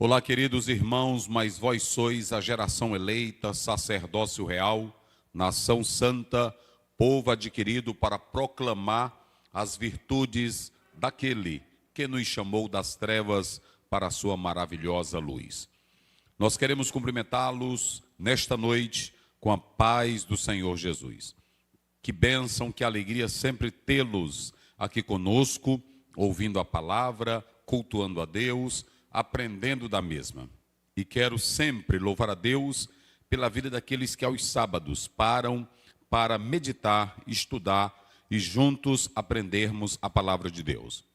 Olá, queridos irmãos, mas vós sois a geração eleita, sacerdócio real, nação santa, povo adquirido para proclamar as virtudes daquele que nos chamou das trevas para a sua maravilhosa luz. Nós queremos cumprimentá-los nesta noite com a paz do Senhor Jesus. Que bênção, que alegria sempre tê-los aqui conosco, ouvindo a palavra, cultuando a Deus, aprendendo da mesma. E quero sempre louvar a Deus pela vida daqueles que aos sábados param para meditar, estudar e juntos aprendermos a palavra de Deus.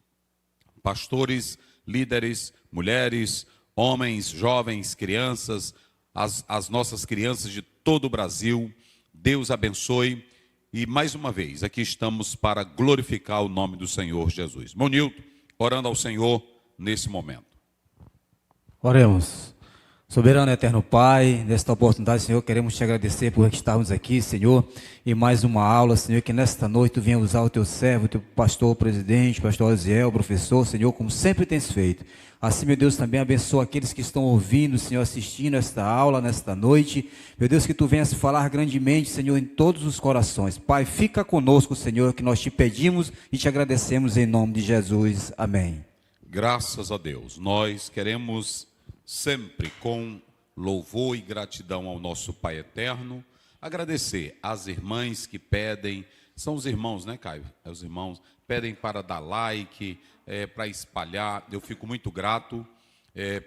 Pastores, líderes, mulheres, homens, jovens, crianças, as nossas crianças de todo o Brasil, Deus abençoe. E mais uma vez, aqui estamos para glorificar o nome do Senhor Jesus. Monilton, orando ao Senhor nesse momento. Oremos. Soberano eterno Pai, nesta oportunidade, Senhor, queremos te agradecer por estarmos aqui, Senhor, em mais uma aula, Senhor, que nesta noite tu venha usar o teu servo, o teu pastor, presidente, pastor Aziel, professor, Senhor, como sempre tens feito. Assim, meu Deus, também abençoa aqueles que estão ouvindo, Senhor, assistindo esta aula, nesta noite. Meu Deus, que tu venhas falar grandemente, Senhor, em todos os corações. Pai, fica conosco, Senhor, que nós te pedimos e te agradecemos em nome de Jesus. Amém. Graças a Deus. Nós queremos sempre, com louvor e gratidão ao nosso Pai eterno, agradecer às irmãs que pedem, são os irmãos, né, Caio? Os irmãos pedem para dar like, para espalhar. Eu fico muito grato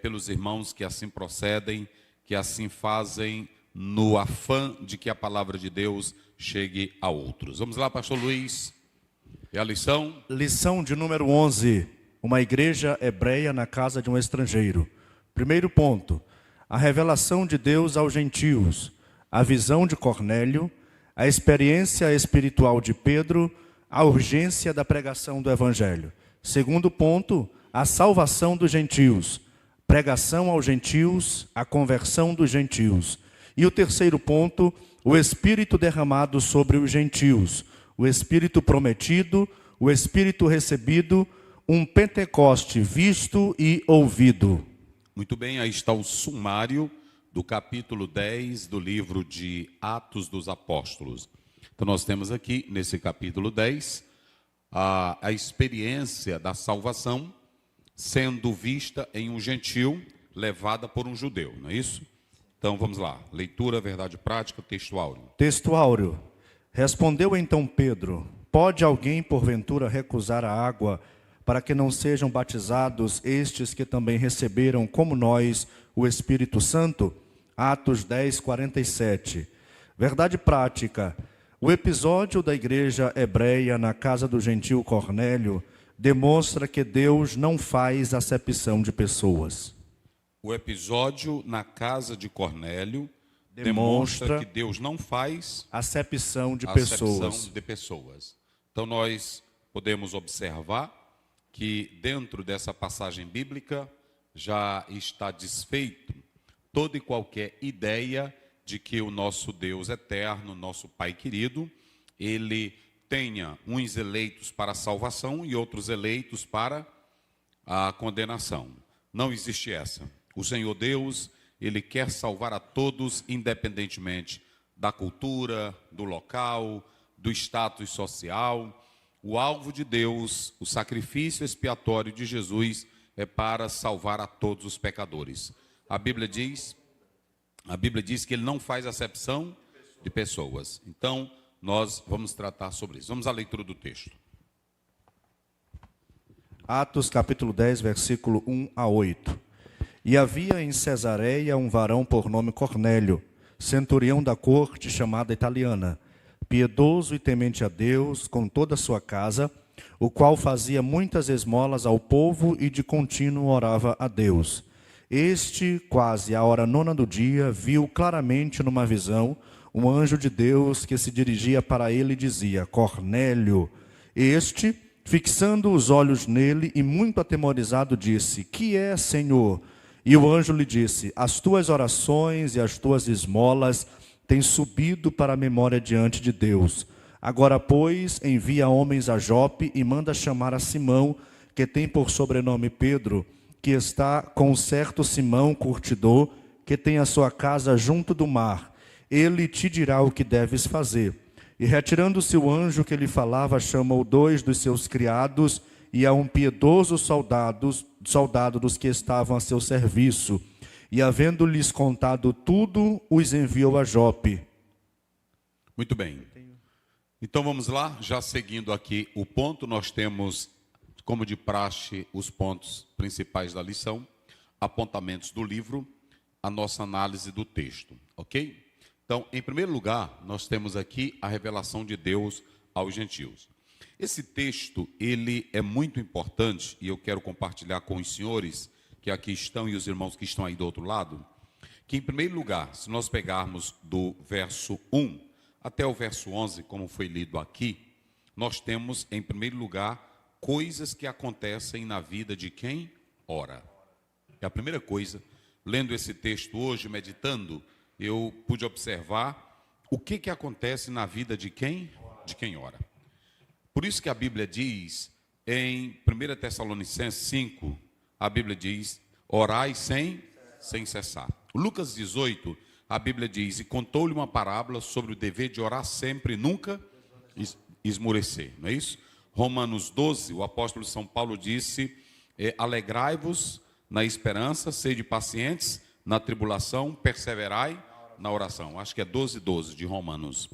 pelos irmãos que assim procedem, que assim fazem no afã de que a palavra de Deus chegue a outros. Vamos lá, pastor Luiz. E a lição? Lição de número 11. Uma igreja hebreia na casa de um estrangeiro. Primeiro ponto, a revelação de Deus aos gentios, a visão de Cornélio, a experiência espiritual de Pedro, a urgência da pregação do evangelho. Segundo ponto, a salvação dos gentios, pregação aos gentios, a conversão dos gentios. E o terceiro ponto, o Espírito derramado sobre os gentios, o Espírito prometido, o Espírito recebido, um Pentecoste visto e ouvido. Muito bem, aí está o sumário do capítulo 10 do livro de Atos dos Apóstolos. Então nós temos aqui, nesse capítulo 10, a experiência da salvação sendo vista em um gentil, levada por um judeu, não é isso? Então vamos lá, leitura, verdade prática, texto áureo. Texto áureo. Respondeu então Pedro: pode alguém porventura recusar a água para que não sejam batizados estes que também receberam, como nós, o Espírito Santo? Atos 10, 47. Verdade prática. O episódio da igreja hebreia na casa do gentil Cornélio demonstra que Deus não faz acepção de pessoas. O episódio na casa de Cornélio demonstra que Deus não faz acepção de pessoas. Então nós podemos observar que dentro dessa passagem bíblica já está desfeito toda e qualquer ideia de que o nosso Deus eterno, nosso Pai querido, ele tenha uns eleitos para a salvação e outros eleitos para a condenação. Não existe essa. O Senhor Deus, ele quer salvar a todos, independentemente da cultura, do local, do status social. O alvo de Deus, o sacrifício expiatório de Jesus é para salvar a todos os pecadores. A Bíblia diz que ele não faz acepção de pessoas. Então, nós vamos tratar sobre isso. Vamos à leitura do texto. Atos capítulo 10, versículo 1 a 8. E havia em Cesareia um varão por nome Cornélio, centurião da corte chamada italiana, piedoso e temente a Deus com toda a sua casa, o qual fazia muitas esmolas ao povo e de contínuo orava a Deus. Este, quase à hora 9 do dia, viu claramente numa visão um anjo de Deus que se dirigia para ele e dizia: Cornélio. Este, fixando os olhos nele e muito atemorizado, disse: que é, Senhor? E o anjo lhe disse: as tuas orações e as tuas esmolas têm subido para a memória diante de Deus. Agora, pois, envia homens a Jope e manda chamar a Simão, que tem por sobrenome Pedro. que está com um certo Simão curtidor, que tem a sua casa junto do mar. Ele te dirá o que deves fazer. E retirando-se o anjo que lhe falava, chamou 2 dos seus criados e a um piedoso soldado dos que estavam a seu serviço. E havendo-lhes contado tudo, os enviou a Jope. Muito bem. Então vamos lá, já seguindo aqui o ponto, nós temos, como de praxe, os pontos principais da lição, apontamentos do livro, a nossa análise do texto, ok? Então, em primeiro lugar, nós temos aqui a revelação de Deus aos gentios. Esse texto, ele é muito importante, e eu quero compartilhar com os senhores que aqui estão e os irmãos que estão aí do outro lado, que em primeiro lugar, se nós pegarmos do verso 1 até o verso 11, como foi lido aqui, nós temos, em primeiro lugar, coisas que acontecem na vida de quem ora. É a primeira coisa, lendo esse texto hoje, meditando, eu pude observar o que acontece na vida de quem ora. Por isso que a Bíblia diz, em 1 Tessalonicenses 5, a Bíblia diz, orai sem cessar. Lucas 18, a Bíblia diz, e contou-lhe uma parábola sobre o dever de orar sempre e nunca esmorecer, não é isso? Romanos 12, o apóstolo São Paulo disse, alegrai-vos na esperança, sede pacientes na tribulação, perseverai na oração. Acho que é 12:12 de Romanos.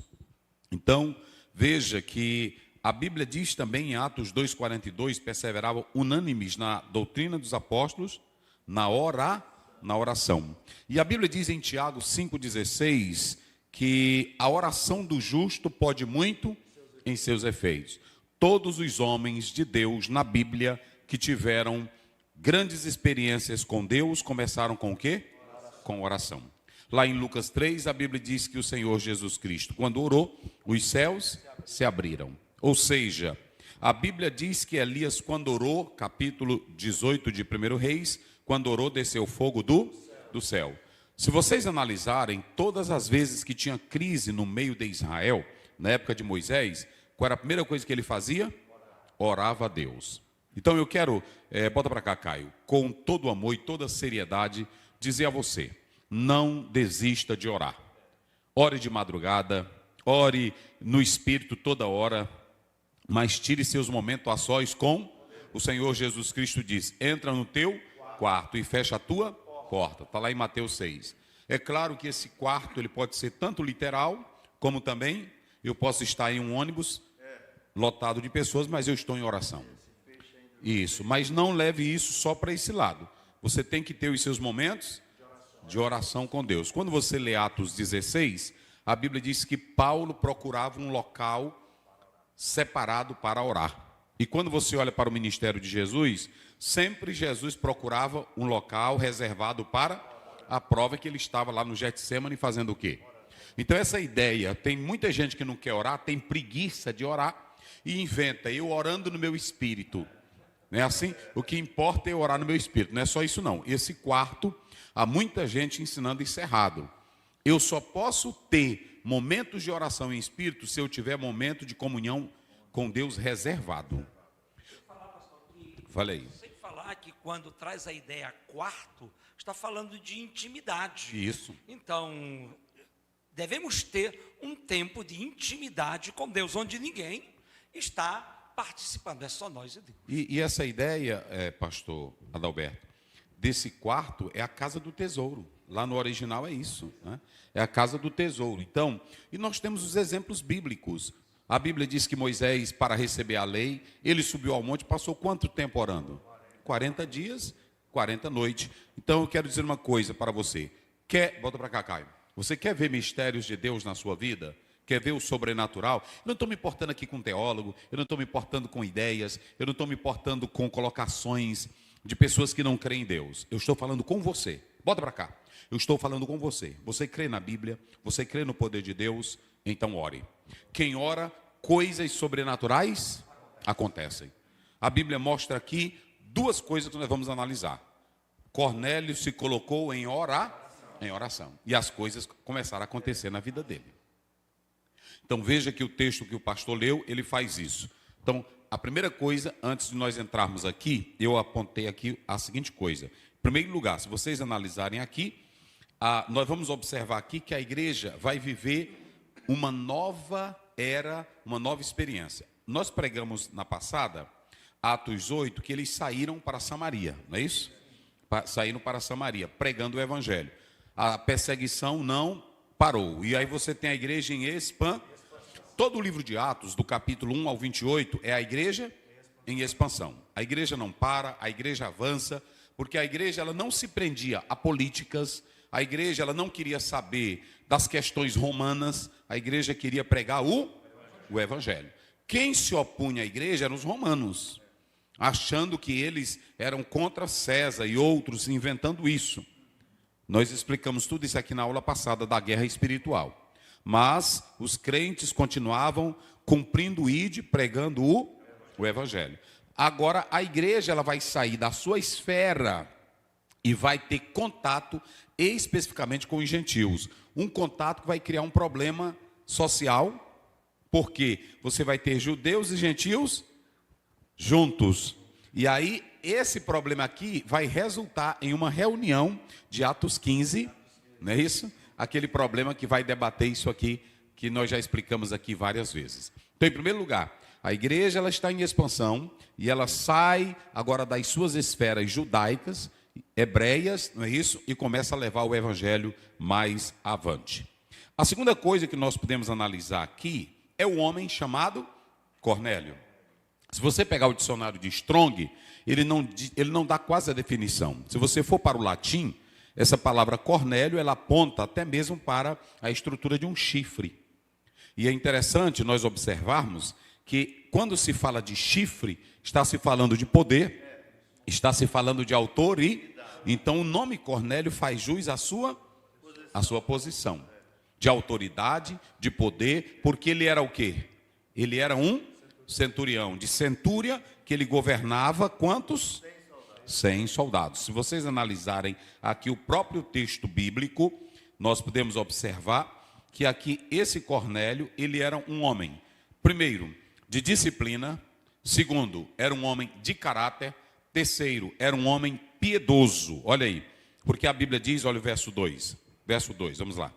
Então, veja que a Bíblia diz também em Atos 2:42, perseveravam unânimes na doutrina dos apóstolos, na oração. E a Bíblia diz em Tiago 5:16 que a oração do justo pode muito em seus efeitos. Todos os homens de Deus na Bíblia que tiveram grandes experiências com Deus começaram com o quê? Com oração. Lá em Lucas 3, a Bíblia diz que o Senhor Jesus Cristo, quando orou, os céus se abriram. Ou seja, a Bíblia diz que Elias, quando orou, capítulo 18 de 1 Reis, quando orou, desceu fogo do céu. Se vocês analisarem, todas as vezes que tinha crise no meio de Israel, na época de Moisés, qual era a primeira coisa que ele fazia? Orava a Deus. Então eu quero, bota para cá, Caio, com todo amor e toda seriedade, dizer a você, não desista de orar. Ore de madrugada, ore no Espírito toda hora, mas tire seus momentos a sós com o Senhor Jesus Cristo diz, entra no teu quarto e fecha a tua porta. Está lá em Mateus 6. É claro que esse quarto ele pode ser tanto literal, como também eu posso estar em um ônibus lotado de pessoas, mas eu estou em oração. Isso, mas não leve isso só para esse lado. Você tem que ter os seus momentos de oração com Deus. Quando você lê Atos 16, a Bíblia diz que Paulo procurava um local separado para orar. E quando você olha para o ministério de Jesus, sempre Jesus procurava um local reservado para a prova que ele estava lá no Getsêmani fazendo o quê? Então essa ideia, tem muita gente que não quer orar, tem preguiça de orar e inventa, eu orando no meu espírito. Não é assim? O que importa é orar no meu espírito, não é só isso não. Esse quarto, há muita gente ensinando isso errado. Eu só posso ter momentos de oração em espírito se eu tiver momento de comunhão com Deus reservado. Falei. Sem falar que quando traz a ideia quarto, está falando de intimidade. Isso. Então, devemos ter um tempo de intimidade com Deus, onde ninguém está participando, é só nós e Deus. E essa ideia, pastor Adalberto, desse quarto é a casa do tesouro. Lá no original é isso, né? É a casa do tesouro. Então, e nós temos os exemplos bíblicos. A Bíblia diz que Moisés, para receber a lei, ele subiu ao monte, passou quanto tempo orando? 40 dias, 40 noites. Então, eu quero dizer uma coisa para você. Volta para cá, Caio. Você quer ver mistérios de Deus na sua vida? Quer ver o sobrenatural? Eu não estou me importando aqui com teólogo, eu não estou me importando com ideias, eu não estou me importando com colocações de pessoas que não creem em Deus. Eu estou falando com você. Bota para cá. Eu estou falando com você. Você crê na Bíblia? Você crê no poder de Deus? Então ore. Quem ora, coisas sobrenaturais acontecem. A Bíblia mostra aqui duas coisas que nós vamos analisar. Cornélio se colocou em oração. E as coisas começaram a acontecer na vida dele. Então veja que o texto que o pastor leu, ele faz isso. Então, a primeira coisa, antes de nós entrarmos aqui, eu apontei aqui a seguinte coisa. Em primeiro lugar, se vocês analisarem aqui, nós vamos observar aqui que a igreja vai viver uma nova era, uma nova experiência. Nós pregamos na passada, Atos 8, que eles saíram para Samaria, não é isso? Saíram para Samaria, pregando o evangelho. A perseguição não parou. E aí você tem a igreja em expansão. Todo o livro de Atos, do capítulo 1 ao 28, é a igreja em expansão. A igreja não para, a igreja avança, porque a igreja ela não se prendia a políticas, a igreja ela não queria saber das questões romanas, a igreja queria pregar o evangelho. Quem se opunha à igreja eram os romanos, achando que eles eram contra César e outros inventando isso. Nós explicamos tudo isso aqui na aula passada da guerra espiritual. Mas os crentes continuavam cumprindo o ID, pregando o evangelho. Agora a igreja ela vai sair da sua esfera e vai ter contato especificamente com os gentios. Um contato que vai criar um problema social, porque você vai ter judeus e gentios juntos. E aí esse problema aqui vai resultar em uma reunião de Atos 15, não é isso? Aquele problema que vai debater isso aqui, que nós já explicamos aqui várias vezes. Então, em primeiro lugar, a igreja ela está em expansão e ela sai agora das suas esferas judaicas, hebreias, não é isso? E começa a levar o evangelho mais avante. A segunda coisa que nós podemos analisar aqui é o homem chamado Cornélio. Se você pegar o dicionário de Strong, ele não dá quase a definição. Se você for para o latim, essa palavra Cornélio, ela aponta até mesmo para a estrutura de um chifre. E é interessante nós observarmos que quando se fala de chifre, está se falando de poder, está se falando de autor e... Então o nome Cornélio faz jus à sua posição. De autoridade, de poder, porque ele era o quê? Ele era um centurião, de centúria, que ele governava quantos? 100 soldados. Se vocês analisarem aqui o próprio texto bíblico, nós podemos observar que aqui esse Cornélio, ele era um homem, primeiro, de disciplina, segundo, era um homem de caráter, terceiro, era um homem piedoso. Olha aí, porque a Bíblia diz, olha o verso 2, vamos lá.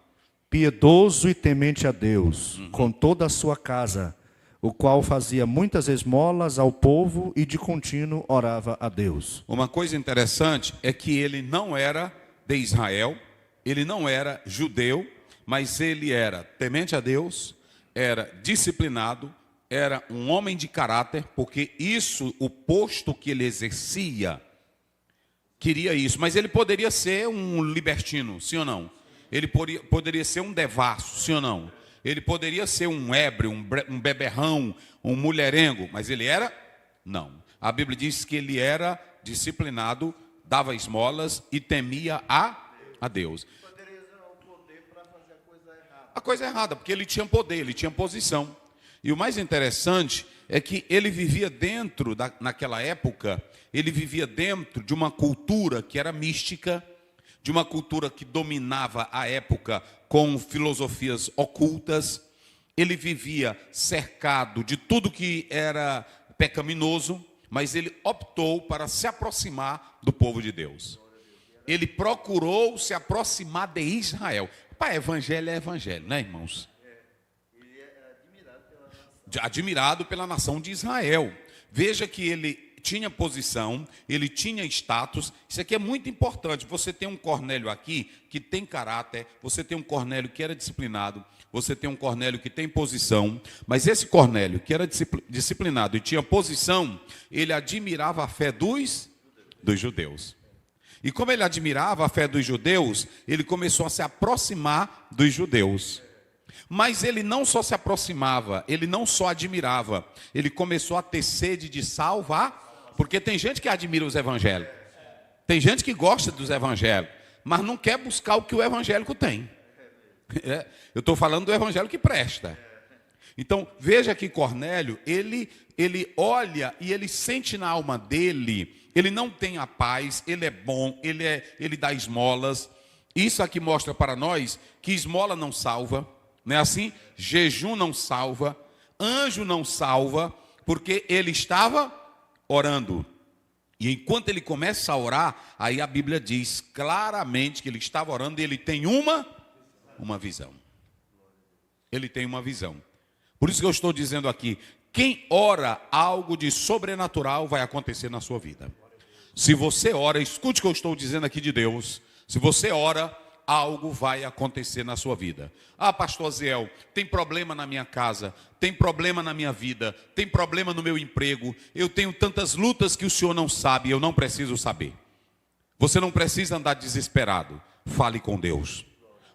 Piedoso e temente a Deus, com toda a sua casa, o qual fazia muitas esmolas ao povo e de contínuo orava a Deus. Uma coisa interessante é que ele não era de Israel, ele não era judeu, mas ele era temente a Deus, era disciplinado, era um homem de caráter, porque isso, o posto que ele exercia, queria isso. Mas ele poderia ser um libertino, sim ou não? Ele poderia ser um devasso, sim ou não? Ele poderia ser um ébrio, um beberrão, um mulherengo, mas ele era? Não. A Bíblia diz que ele era disciplinado, dava esmolas e temia a Deus. Poderia usar o poder para fazer a coisa errada. A coisa errada, porque ele tinha poder, ele tinha posição. E o mais interessante é que ele vivia dentro, naquela época, ele vivia dentro de uma cultura que era mística, de uma cultura que dominava a época com filosofias ocultas. Ele vivia cercado de tudo que era pecaminoso, mas ele optou para se aproximar do povo de Deus. Ele procurou se aproximar de Israel. Pai, evangelho é evangelho, né, irmãos? Ele é admirado pela nação de Israel. Veja que ele tinha posição, ele tinha status. Isso aqui é muito importante. Você tem um Cornélio aqui que tem caráter, você tem um Cornélio que era disciplinado, você tem um Cornélio que tem posição, mas esse Cornélio que era disciplinado e tinha posição, ele admirava a fé dos judeus. E como ele admirava a fé dos judeus, ele começou a se aproximar dos judeus. Mas ele não só se aproximava, ele não só admirava, ele começou a ter sede de salvar. Porque tem gente que admira os evangélicos, tem gente que gosta dos evangélicos, mas não quer buscar o que o evangélico tem. Eu estou falando do evangelho que presta. Então, veja que Cornélio, ele olha e ele sente na alma dele, ele não tem a paz, ele é bom, ele dá esmolas. Isso aqui mostra para nós que esmola não salva, não é assim? Jejum não salva, anjo não salva, Porque ele estava orando. E enquanto ele começa a orar, aí a Bíblia diz claramente que ele estava orando e ele tem uma visão. Ele tem uma visão. Por isso que eu estou dizendo aqui, quem ora, algo de sobrenatural vai acontecer na sua vida. Se você ora, escute o que eu estou dizendo aqui de Deus. Se você ora, algo vai acontecer na sua vida. Ah, pastor Ziel, tem problema na minha casa, tem problema na minha vida, tem problema no meu emprego, eu tenho tantas lutas que o senhor não sabe, eu não preciso saber. Você não precisa andar desesperado, fale com Deus.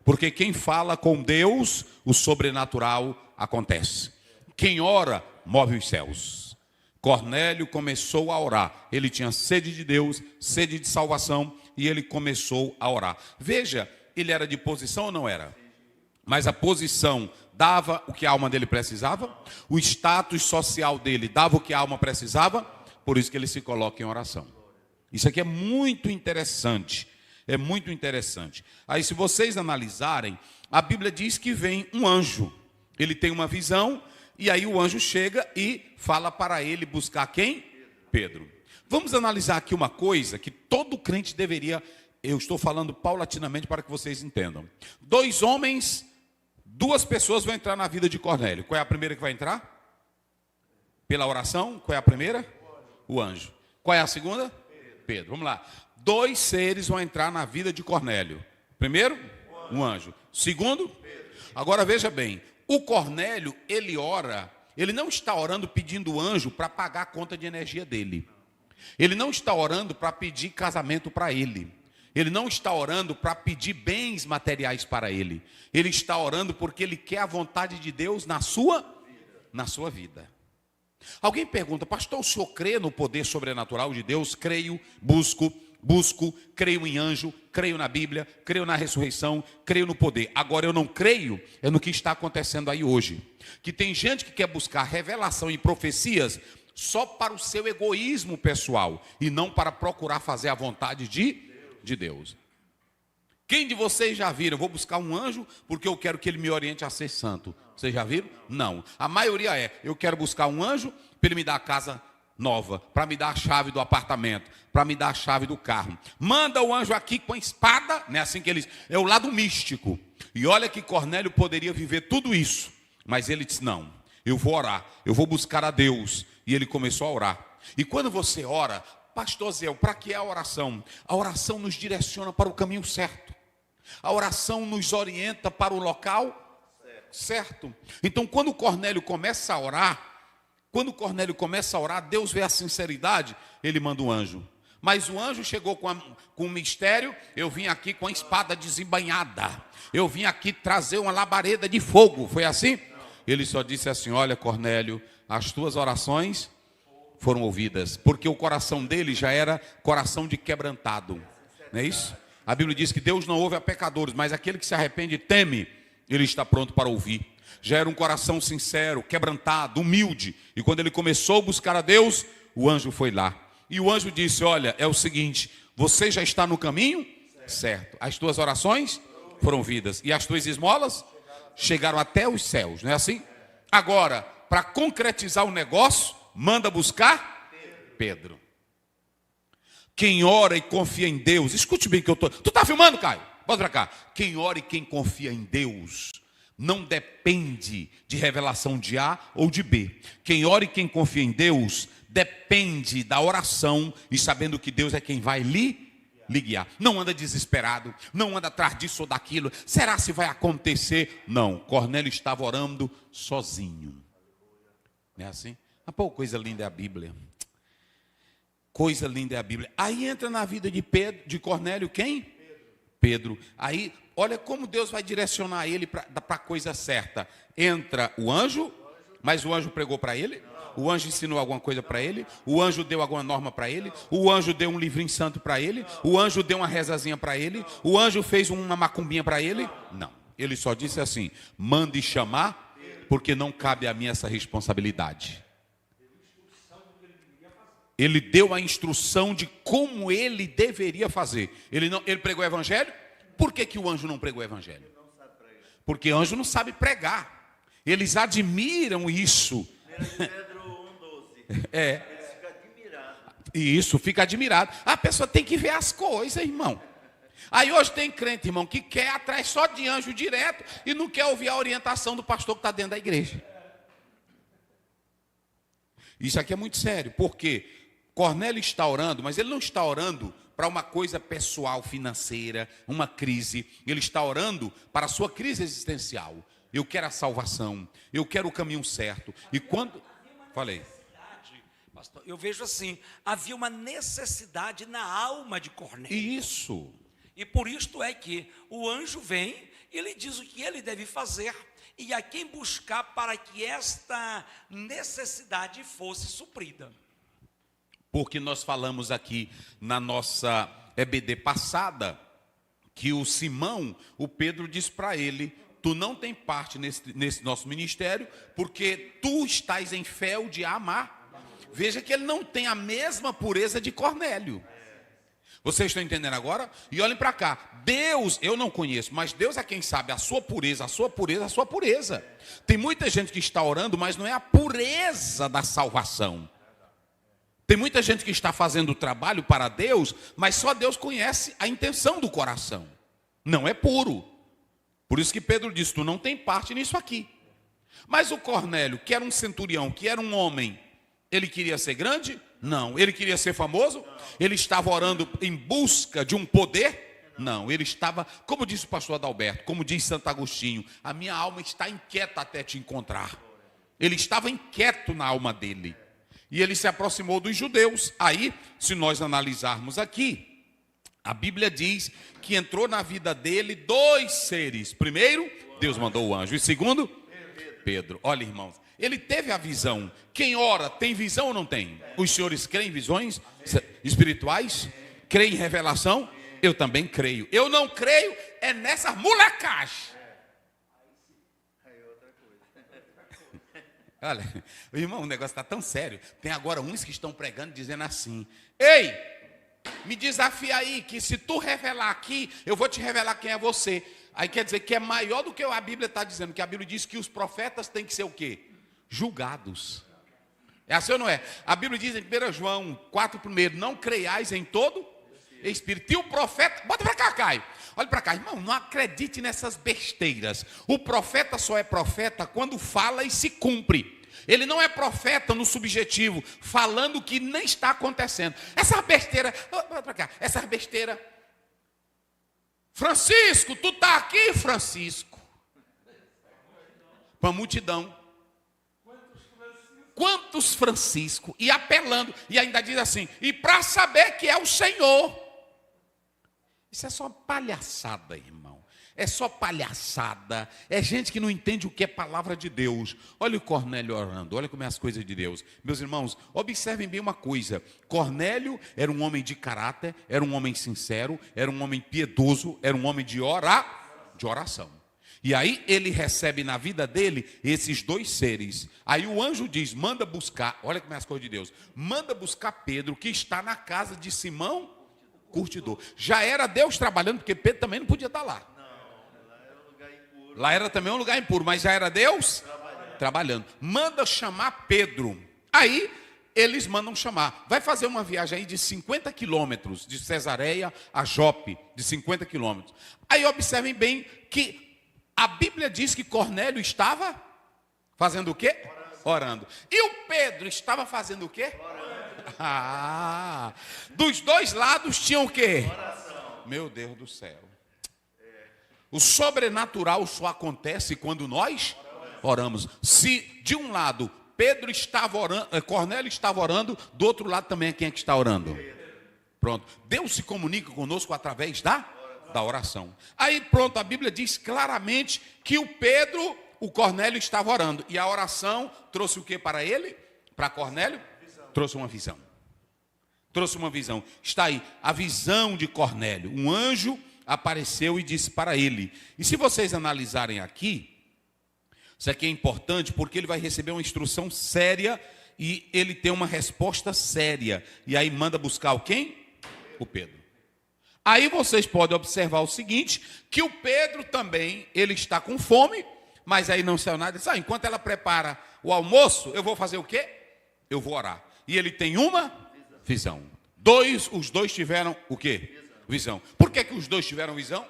Porque quem fala com Deus, o sobrenatural acontece. Quem ora, move os céus. Cornélio começou a orar, ele tinha sede de Deus, sede de salvação, e ele começou a orar. Veja, ele era de posição ou não era? Mas a posição dava o que a alma dele precisava? O status social dele dava o que a alma precisava? Por isso que ele se coloca em oração. Isso aqui é muito interessante. É muito interessante. Aí se vocês analisarem, a Bíblia diz que vem um anjo. Ele tem uma visão, e aí o anjo chega e fala para ele buscar quem? Pedro. Vamos analisar aqui uma coisa que todo crente deveria... Eu estou falando paulatinamente para que vocês entendam. 2 homens, 2 pessoas vão entrar na vida de Cornélio. Qual é a primeira que vai entrar? Pela oração. Qual é a primeira? O anjo. Qual é a segunda? Pedro. Vamos lá. 2 seres vão entrar na vida de Cornélio. Primeiro, um anjo. Segundo, agora veja bem. O Cornélio, ele ora, ele não está orando pedindo o anjo para pagar a conta de energia dele. Ele não está orando para pedir casamento para ele. Ele não está orando para pedir bens materiais para ele. Ele está orando porque ele quer a vontade de Deus na sua vida. Alguém pergunta, pastor, o senhor crê no poder sobrenatural de Deus? Creio, busco, creio em anjo, creio na Bíblia, creio na ressurreição, creio no poder. Agora eu não creio no que está acontecendo aí hoje. Que tem gente que quer buscar revelação e profecias só para o seu egoísmo pessoal e não para procurar fazer a vontade de Deus. Quem de vocês já viram? Eu vou buscar um anjo porque eu quero que ele me oriente a ser santo. Vocês já viram? Não. A maioria eu quero buscar um anjo para ele me dar a casa nova, para me dar a chave do apartamento, para me dar a chave do carro. Manda o anjo aqui com a espada, né? Assim que eles... É o lado místico. E olha que Cornélio poderia viver tudo isso, mas ele disse, não, eu vou orar, eu vou buscar a Deus. E ele começou a orar. E quando você ora, pastor Zé, para que é a oração? A oração nos direciona para o caminho certo. A oração nos orienta para o local certo. Então, quando Cornélio começa a orar, Deus vê a sinceridade, ele manda um anjo. Mas o anjo chegou com um mistério, eu vim aqui com a espada desembainhada. Eu vim aqui trazer uma labareda de fogo. Foi assim? Ele só disse assim, olha Cornélio, as tuas orações foram ouvidas, porque o coração dele já era coração de quebrantado, não é isso? A Bíblia diz que Deus não ouve a pecadores, mas aquele que se arrepende e teme, ele está pronto para ouvir. Já era um coração sincero, quebrantado, humilde, e quando ele começou a buscar a Deus, o anjo foi lá, e o anjo disse, olha, é o seguinte, você já está no caminho certo, as tuas orações foram ouvidas, e as tuas esmolas chegaram até os céus, não é assim? Agora, para concretizar o negócio, manda buscar Pedro. Quem ora e confia em Deus, escute bem que eu estou... Tu está filmando, Caio? Bota para cá. Quem ora e quem confia em Deus não depende de revelação de A ou de B. Quem ora e quem confia em Deus depende da oração e sabendo que Deus é quem vai lhe guiar. Não anda desesperado, não anda atrás disso ou daquilo. Será se vai acontecer? Não, Cornélio estava orando sozinho. Não é assim? Ah, pô, coisa linda é a Bíblia. Coisa linda é a Bíblia. Aí entra na vida de Cornélio quem? Pedro. Aí, olha como Deus vai direcionar ele para a coisa certa. Entra o anjo, mas o anjo pregou para ele? O anjo ensinou alguma coisa para ele? O anjo deu alguma norma para ele? O anjo deu um livrinho santo para ele? O anjo deu uma rezazinha para ele? O anjo fez uma macumbinha para ele? Não. Ele só disse assim, mande chamar, porque não cabe a mim essa responsabilidade. Ele deu a instrução de como ele deveria fazer. Ele pregou o evangelho? Por que o anjo não pregou o evangelho? Porque anjo não sabe pregar. Eles admiram isso. E isso, fica admirado. A pessoa tem que ver as coisas, irmão. Aí hoje tem crente, irmão, que quer atrás só de anjo direto e não quer ouvir a orientação do pastor que está dentro da igreja. Isso aqui é muito sério, porque Cornélio está orando, mas ele não está orando para uma coisa pessoal, financeira, uma crise. Ele está orando para a sua crise existencial. Eu quero a salvação, eu quero o caminho certo. E quando... Falei. Pastor, eu vejo assim, havia uma necessidade na alma de Cornélio. Isso. E por isto é que o anjo vem e lhe diz o que ele deve fazer e a quem buscar para que esta necessidade fosse suprida. Porque nós falamos aqui na nossa EBD passada que o Simão, o Pedro diz para ele: tu não tem parte nesse nosso ministério porque tu estás em fé de amar. Veja que ele não tem a mesma pureza de Cornélio. Vocês estão entendendo agora? E olhem para cá. Deus, eu não conheço, mas Deus é quem sabe a sua pureza, a sua pureza, a sua pureza. Tem muita gente que está orando, mas não é a pureza da salvação. Tem muita gente que está fazendo o trabalho para Deus, mas só Deus conhece a intenção do coração. Não é puro. Por isso que Pedro disse: tu não tem parte nisso aqui. Mas o Cornélio, que era um centurião, que era um homem, ele queria ser grande? Não. Ele queria ser famoso? Ele estava orando em busca de um poder? Não. Ele estava, como disse o pastor Adalberto, como diz Santo Agostinho, a minha alma está inquieta até te encontrar. Ele estava inquieto na alma dele. E ele se aproximou dos judeus. Aí, se nós analisarmos aqui, a Bíblia diz que entrou na vida dele dois seres. Primeiro, Deus mandou o anjo. E segundo, Pedro. Olha, irmãos, ele teve a visão. Quem ora tem visão ou não tem? Os senhores creem em visões espirituais? Creem em revelação? Eu também creio. Eu não creio é nessa molecagem. Olha, irmão, o negócio está tão sério. Tem agora uns que estão pregando dizendo assim: ei, me desafia aí que se tu revelar aqui, eu vou te revelar quem é você. Aí quer dizer que é maior do que a Bíblia está dizendo, que a Bíblia diz que os profetas têm que ser o quê? Julgados. É assim ou não é? A Bíblia diz em 1 João 4:1, não creiais em todo espírito. E o profeta, bota para cá, Caio. Olha para cá, irmão, não acredite nessas besteiras. O profeta só é profeta quando fala e se cumpre. Ele não é profeta no subjetivo, falando o que nem está acontecendo. Essa besteira, bota para cá, essa besteira. Francisco, tu está aqui, Francisco? Para a multidão. Quantos Francisco? E apelando, e ainda diz assim, e para saber que é o Senhor. Isso é só palhaçada, irmão. É só palhaçada. É gente que não entende o que é palavra de Deus. Olha o Cornélio orando, olha como é as coisas de Deus. Meus irmãos, observem bem uma coisa. Cornélio era um homem de caráter, era um homem sincero, era um homem piedoso, era um homem de oração. E aí ele recebe na vida dele esses dois seres. Aí o anjo diz, manda buscar, olha como é as coisas de Deus. Manda buscar Pedro, que está na casa de Simão curtidor. Já era Deus trabalhando, porque Pedro também não podia estar lá. Lá era também um lugar impuro, mas já era Deus trabalhando. Manda chamar Pedro. Aí eles mandam chamar. Vai fazer uma viagem aí de 50 quilômetros, de Cesareia a Jope, de 50 quilômetros. Aí observem bem que a Bíblia diz que Cornélio estava fazendo o quê? Orando. E o Pedro estava fazendo o quê? Ah, dos dois lados tinham o quê? Oração. Meu Deus do céu. O sobrenatural só acontece quando nós oramos. Se de um lado Pedro estava orando, Cornélio estava orando, do outro lado também é quem é que está orando? Pronto. Deus se comunica conosco através da oração. Aí pronto, a Bíblia diz claramente que o Cornélio estava orando. E a oração trouxe o que para ele? Para Cornélio? Trouxe uma visão. Trouxe uma visão. Está aí, a visão de Cornélio. Um anjo apareceu e disse para ele. E se vocês analisarem aqui, isso aqui é importante porque ele vai receber uma instrução séria e ele tem uma resposta séria. E aí manda buscar o quem? O Pedro. Aí vocês podem observar o seguinte, que o Pedro também, ele está com fome, mas aí não saiu nada. Diz, enquanto ela prepara o almoço, eu vou fazer o quê? eu vou orar. E ele tem uma visão. Os dois tiveram o quê? Visão. Por que os dois tiveram visão?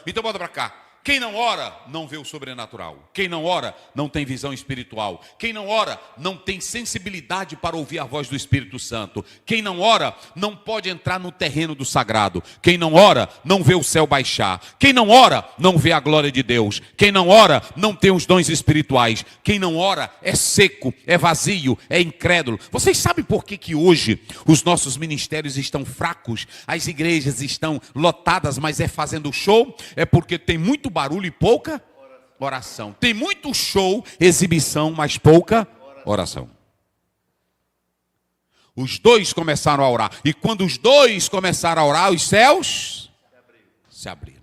Então bota para cá. Quem não ora, não vê o sobrenatural. Quem não ora, não tem visão espiritual. Quem não ora, não tem sensibilidade para ouvir a voz do Espírito Santo. Quem não ora, não pode entrar no terreno do sagrado. Quem não ora, não vê o céu baixar. Quem não ora, não vê a glória de Deus. Quem não ora, não tem os dons espirituais. Quem não ora, é seco, é vazio, é incrédulo. Vocês sabem por que hoje os nossos ministérios estão fracos? As igrejas estão lotadas, mas é fazendo show? É porque tem muito barulho e pouca oração. Tem muito show, exibição, mas pouca oração. Os dois começaram a orar. E quando os dois começaram a orar, os céus se abriram.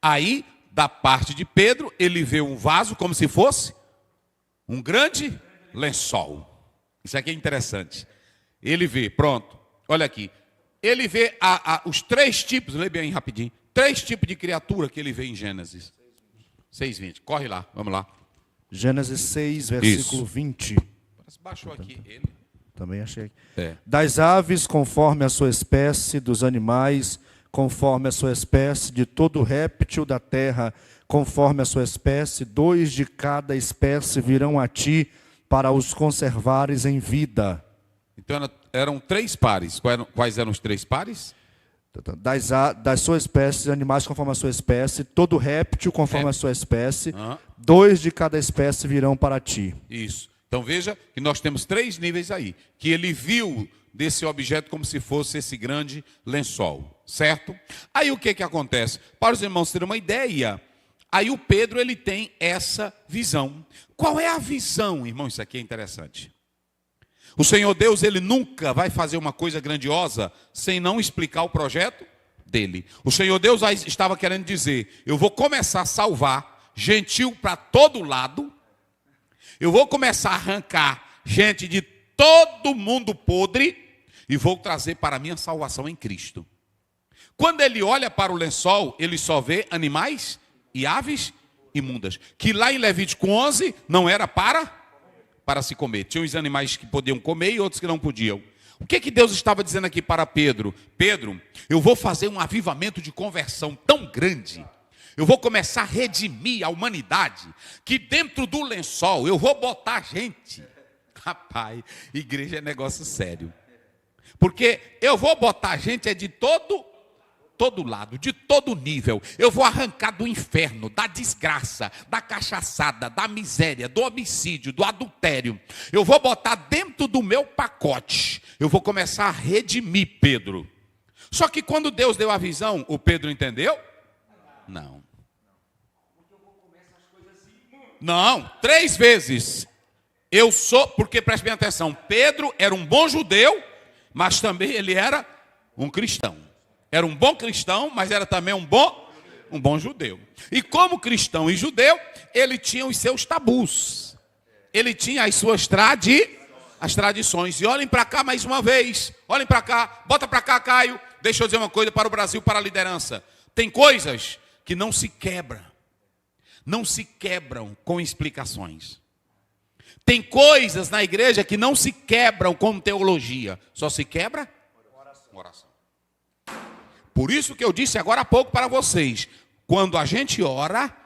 Aí, da parte de Pedro, ele vê um vaso como se fosse um grande lençol. Isso aqui é interessante. Ele vê, pronto, olha aqui. Ele vê os três tipos, lê bem rapidinho. 3 tipos de criatura que ele vê em Gênesis 6:20. Corre lá, vamos lá. Gênesis 6, versículo 20. Baixou aqui ele. Também achei. É. Das aves, conforme a sua espécie, dos animais, conforme a sua espécie, de todo réptil da terra, conforme a sua espécie, 2 de cada espécie virão a ti para os conservares em vida. Então eram 3 pares. Quais eram os 3 pares? Das suas espécies, animais conforme a sua espécie, todo réptil conforme a sua espécie, 2 de cada espécie virão para ti. Isso. Então veja que nós temos 3 níveis aí. Que ele viu desse objeto como se fosse esse grande lençol, certo? Aí o que acontece? Para os irmãos terem uma ideia, aí o Pedro ele tem essa visão. Qual é a visão, irmão? Isso aqui é interessante. O Senhor Deus, ele nunca vai fazer uma coisa grandiosa sem não explicar o projeto dele. O Senhor Deus estava querendo dizer, eu vou começar a salvar gentil para todo lado, eu vou começar a arrancar gente de todo mundo podre e vou trazer para a minha salvação em Cristo. Quando ele olha para o lençol, ele só vê animais e aves imundas, que lá em Levítico 11 não era para se comer. Tinha os animais que podiam comer e outros que não podiam. O que Deus estava dizendo aqui para Pedro? Pedro, eu vou fazer um avivamento de conversão tão grande. Eu vou começar a redimir a humanidade, que dentro do lençol eu vou botar gente. Rapaz, igreja é negócio sério. Porque eu vou botar gente de todo lado, de todo nível. Eu vou arrancar do inferno, da desgraça, da cachaçada, da miséria, do homicídio, do adultério. Eu vou botar dentro do meu pacote. Eu vou começar a redimir Pedro. Só que quando Deus deu a visão, o Pedro entendeu? Não. Não, 3 vezes. Eu sou, porque preste bem atenção, Pedro era um bom judeu, mas também ele era um cristão. Era um bom cristão, mas era também um bom judeu. E como cristão e judeu, ele tinha os seus tabus. Ele tinha as suas tradições. E olhem para cá mais uma vez. Olhem para cá. Bota para cá, Caio. Deixa eu dizer uma coisa para o Brasil, para a liderança. Tem coisas que não se quebram. Não se quebram com explicações. Tem coisas na igreja que não se quebram com teologia. Só se quebra oração. Por isso que eu disse agora há pouco para vocês, quando a gente ora,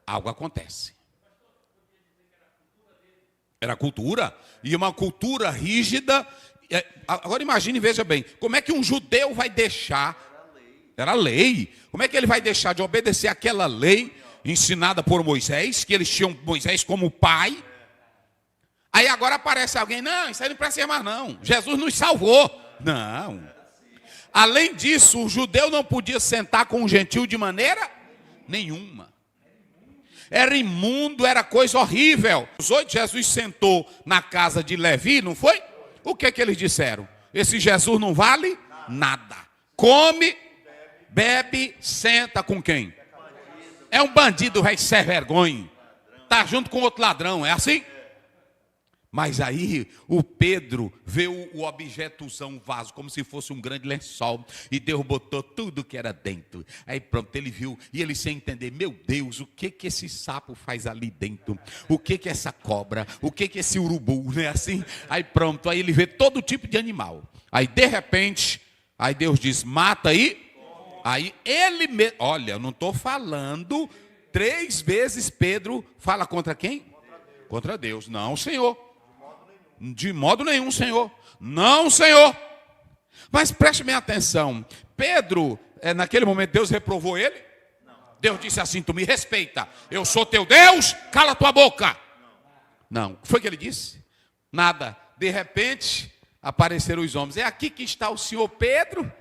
algo acontece. Era cultura, e uma cultura rígida. Agora imagine e veja bem, como é que um judeu vai deixar, era lei, como é que ele vai deixar de obedecer aquela lei ensinada por Moisés, que eles tinham Moisés como pai? Aí agora aparece alguém, não, isso aí não presta mais não, Jesus nos salvou. Não. Além disso, o judeu não podia sentar com o gentil de maneira nenhuma. Era imundo, era coisa horrível. Os 8, Jesus sentou na casa de Levi, não foi? O que eles disseram? Esse Jesus não vale nada. Come, bebe, senta com quem? É um bandido, vai ser vergonha. Está junto com outro ladrão, é assim? Mas aí o Pedro vê o objetozão, o vaso, como se fosse um grande lençol, e Deus botou tudo que era dentro. Aí pronto, ele viu, e ele sem entender, meu Deus, o que esse sapo faz ali dentro? O que essa cobra? O que esse urubu, né? Assim, aí pronto, aí ele vê todo tipo de animal. Aí de repente, aí Deus diz, mata aí ele mesmo, olha, eu não estou falando, 3 vezes Pedro fala contra quem? Contra Deus. Não, Senhor. De modo nenhum, Senhor. Não, Senhor. Mas preste bem atenção. Pedro, naquele momento, Deus reprovou ele? Não. Deus disse assim, tu me respeita. Eu sou teu Deus, cala tua boca. Não. O que foi que ele disse? Nada. De repente, apareceram os homens. É aqui que está o senhor Pedro?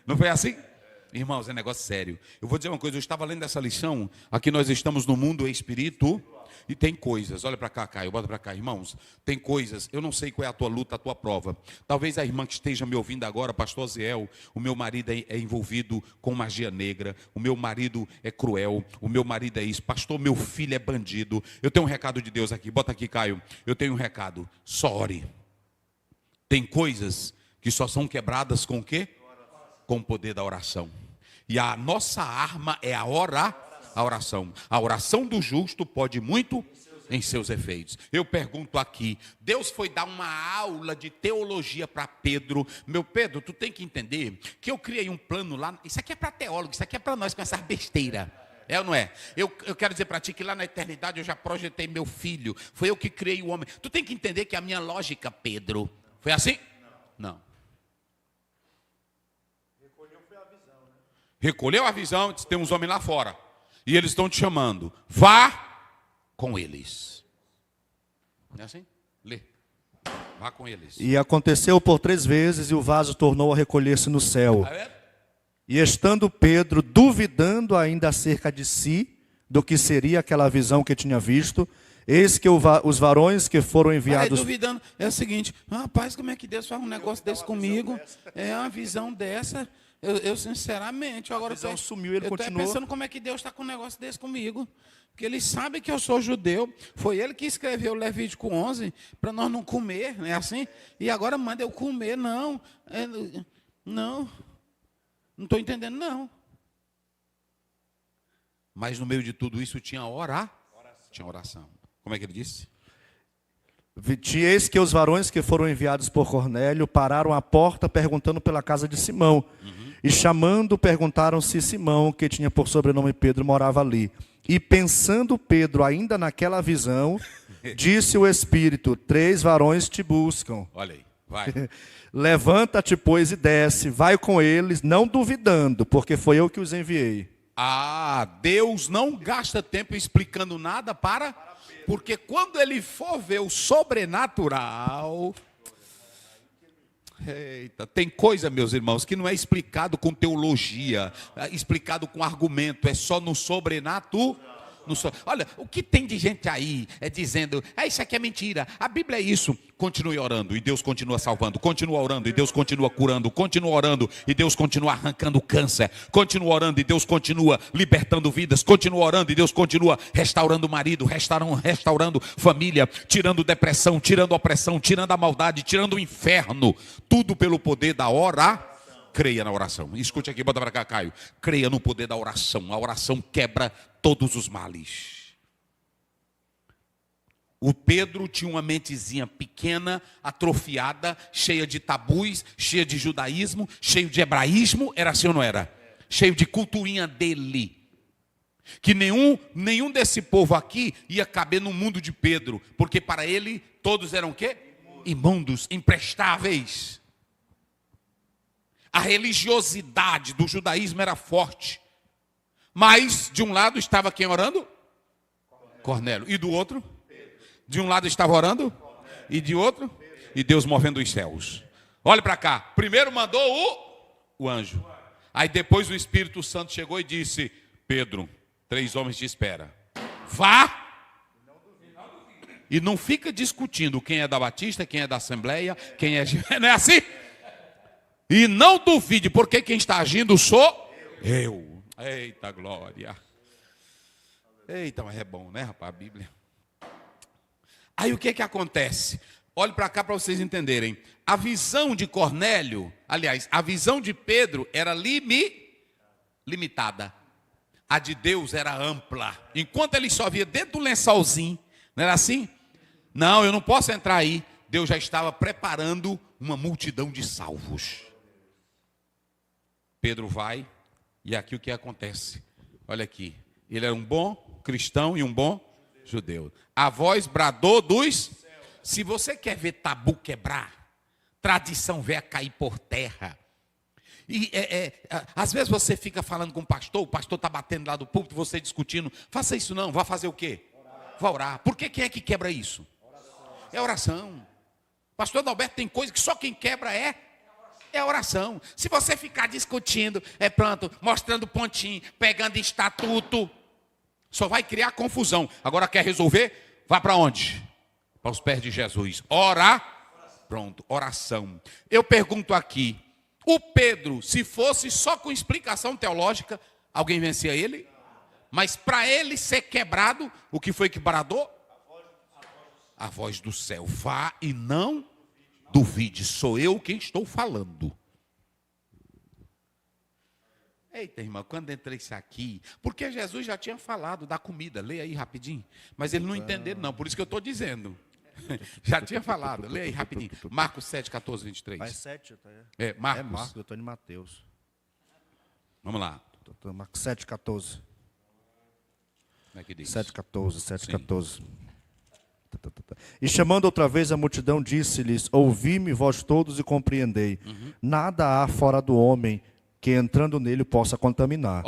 Não foi assim? Irmãos, é negócio sério. Eu vou dizer uma coisa, eu estava lendo essa lição. Aqui nós estamos no mundo espírito. E tem coisas, olha para cá, Caio, bota para cá, irmãos. Tem coisas, eu não sei qual é a tua luta, a tua prova. Talvez a irmã que esteja me ouvindo agora, pastor Ziel, o meu marido é envolvido com magia negra, o meu marido é cruel, o meu marido é isso, pastor, meu filho é bandido. Eu tenho um recado de Deus aqui, bota aqui, Caio. Eu tenho um recado, só ore. Tem coisas que só são quebradas com o quê? Com o poder da oração. E a nossa arma é a oração. A oração do justo pode muito em seus efeitos. Eu pergunto aqui, Deus foi dar uma aula de teologia para Pedro. Meu Pedro, tu tem que entender que eu criei um plano lá. Isso aqui é para teólogo, isso aqui é para nós com essa besteira. É ou não é? Eu quero dizer para ti que lá na eternidade eu já projetei meu filho. Foi eu que criei o homem. Tu tem que entender que a minha lógica, Pedro, foi assim? Não. Recolheu a visão, disse, tem uns homens lá fora. E eles estão te chamando. Vá com eles. Não é assim? Lê. Vá com eles. E aconteceu por 3 vezes, e o vaso tornou a recolher-se no céu. E estando Pedro duvidando ainda acerca de si, do que seria aquela visão que tinha visto, eis que os varões que foram enviados... duvidando, é o seguinte, rapaz, como é que Deus faz um negócio desse comigo? É uma visão dessa... Eu sinceramente, agora visão sumiu, ele eu estou pensando como é que Deus está com um negócio desse comigo. Porque ele sabe que eu sou judeu. Foi ele que escreveu Levítico 11 para nós não comer, não é assim? E agora manda eu comer, não. Não estou entendendo, não. Mas no meio de tudo isso tinha tinha oração. Como é que ele disse? Eis que os varões que foram enviados por Cornélio pararam à porta perguntando pela casa de Simão. E chamando, perguntaram se Simão, que tinha por sobrenome Pedro, morava ali. E pensando Pedro ainda naquela visão, disse o Espírito, 3 varões te buscam. Olha aí, vai. Levanta-te, pois, e desce, vai com eles, não duvidando, porque foi eu que os enviei. Deus não gasta tempo explicando nada porque quando ele for ver o sobrenatural... Eita, tem coisa, meus irmãos, que não é explicado com teologia, é explicado com argumento, é só no sobrenatural. Olha, o que tem de gente aí dizendo, isso aqui é mentira, a Bíblia é isso. Continue orando e Deus continua salvando, continua orando e Deus continua curando, continua orando e Deus continua arrancando câncer, continua orando e Deus continua libertando vidas, continua orando e Deus continua restaurando o marido, restaurando família, tirando depressão, tirando opressão, tirando a maldade, tirando o inferno, tudo pelo poder da oração. Creia na oração. Escute aqui, bota para cá, Caio. Creia no poder da oração. A oração quebra todos os males. O Pedro tinha uma mentezinha pequena, atrofiada, cheia de tabus, cheia de judaísmo, cheio de hebraísmo. Era assim ou não era? Cheio de culturinha dele. Que nenhum desse povo aqui ia caber no mundo de Pedro. Porque para ele, todos eram o quê? Imundos, imprestáveis. A religiosidade do judaísmo era forte. Mas, de um lado estava quem orando? Cornélio. E do outro? De um lado estava orando? E de outro? E Deus movendo os céus. Olha para cá. Primeiro mandou o anjo. Aí depois o Espírito Santo chegou e disse, Pedro, 3 homens te esperam. Vá. E não fica discutindo quem é da Batista, quem é da Assembleia, quem é... Não é assim? E não duvide, porque quem está agindo sou eu. Eita glória. Eita, mas é bom, né, rapaz, a Bíblia. Aí o que que acontece? Olhe para cá para vocês entenderem. A visão de Cornélio, aliás, a visão de Pedro era limitada. A de Deus era ampla. Enquanto ele só via dentro do lençolzinho, não era assim? Não, eu não posso entrar aí. Deus já estava preparando uma multidão de salvos. Pedro vai, e aqui o que acontece? Olha aqui, ele era um bom cristão e um bom judeu. A voz bradou dos... Se você quer ver tabu quebrar, tradição velha cair por terra, e às vezes você fica falando com o pastor está batendo lá do púlpito, você discutindo, faça isso não, vá fazer o quê? Vá orar. Por que quem é que quebra isso? É oração. Pastor Adalberto, tem coisa que só quem quebra é oração. Se você ficar discutindo, pronto, mostrando pontinho, pegando estatuto, só vai criar confusão. Agora quer resolver? Vá para onde? Para os pés de Jesus. Pronto, oração. Eu pergunto aqui, o Pedro, se fosse só com explicação teológica, alguém vencia ele? Mas para ele ser quebrado, o que foi que bradou? A voz do céu. Vá e não duvide, sou eu quem estou falando. Eita, irmão, quando entrei isso aqui, porque Jesus já tinha falado da comida, leia aí rapidinho, mas ele não entendeu não, por isso que eu estou dizendo. Já tinha falado, leia aí rapidinho. Marcos 7, 14, 23. Mas 7, tá? Marcos. É Marcos, eu estou em Mateus. Vamos lá. Marcos 7, 14. Como é que diz? 7, 14, 7, Sim. 14. E chamando outra vez a multidão, disse-lhes: ouvi-me vós todos e compreendei. Nada há fora do homem que entrando nele possa contaminar.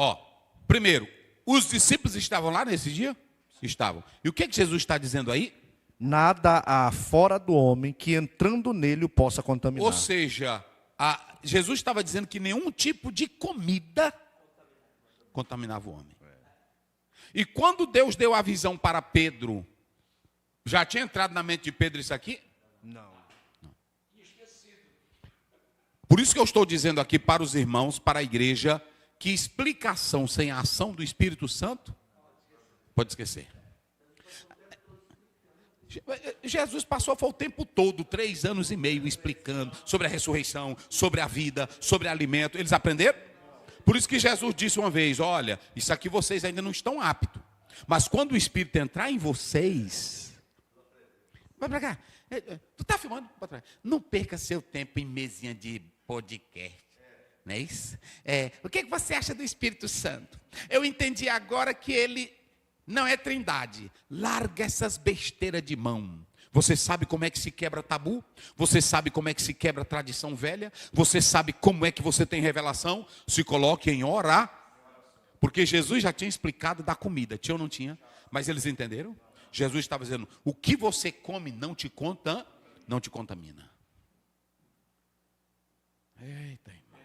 Primeiro, os discípulos estavam lá nesse dia? Estavam. E o que Jesus está dizendo aí? Nada há fora do homem que entrando nele o possa contaminar. Ou seja, Jesus estava dizendo que nenhum tipo de comida contaminava o homem. E quando Deus deu a visão para Pedro, já tinha entrado na mente de Pedro isso aqui? Não. Por isso que eu estou dizendo aqui para os irmãos, para a igreja, que explicação sem a ação do Espírito Santo, pode esquecer. Jesus foi o tempo todo, 3 anos e meio, explicando sobre a ressurreição, sobre a vida, sobre alimento. Eles aprenderam? Por isso que Jesus disse uma vez, olha, isso aqui vocês ainda não estão aptos. Mas quando o Espírito entrar em vocês... Vai para cá. Tu está filmando? Não perca seu tempo em mesinha de podcast. Não é isso? O que você acha do Espírito Santo? Eu entendi agora que ele não é trindade. Larga essas besteiras de mão. Você sabe como é que se quebra tabu? Você sabe como é que se quebra tradição velha? Você sabe como é que você tem revelação? Se coloque em orar. Porque Jesus já tinha explicado da comida. Tinha ou não tinha? Mas eles entenderam? Jesus estava dizendo, o que você come não te contamina. Eita, irmão.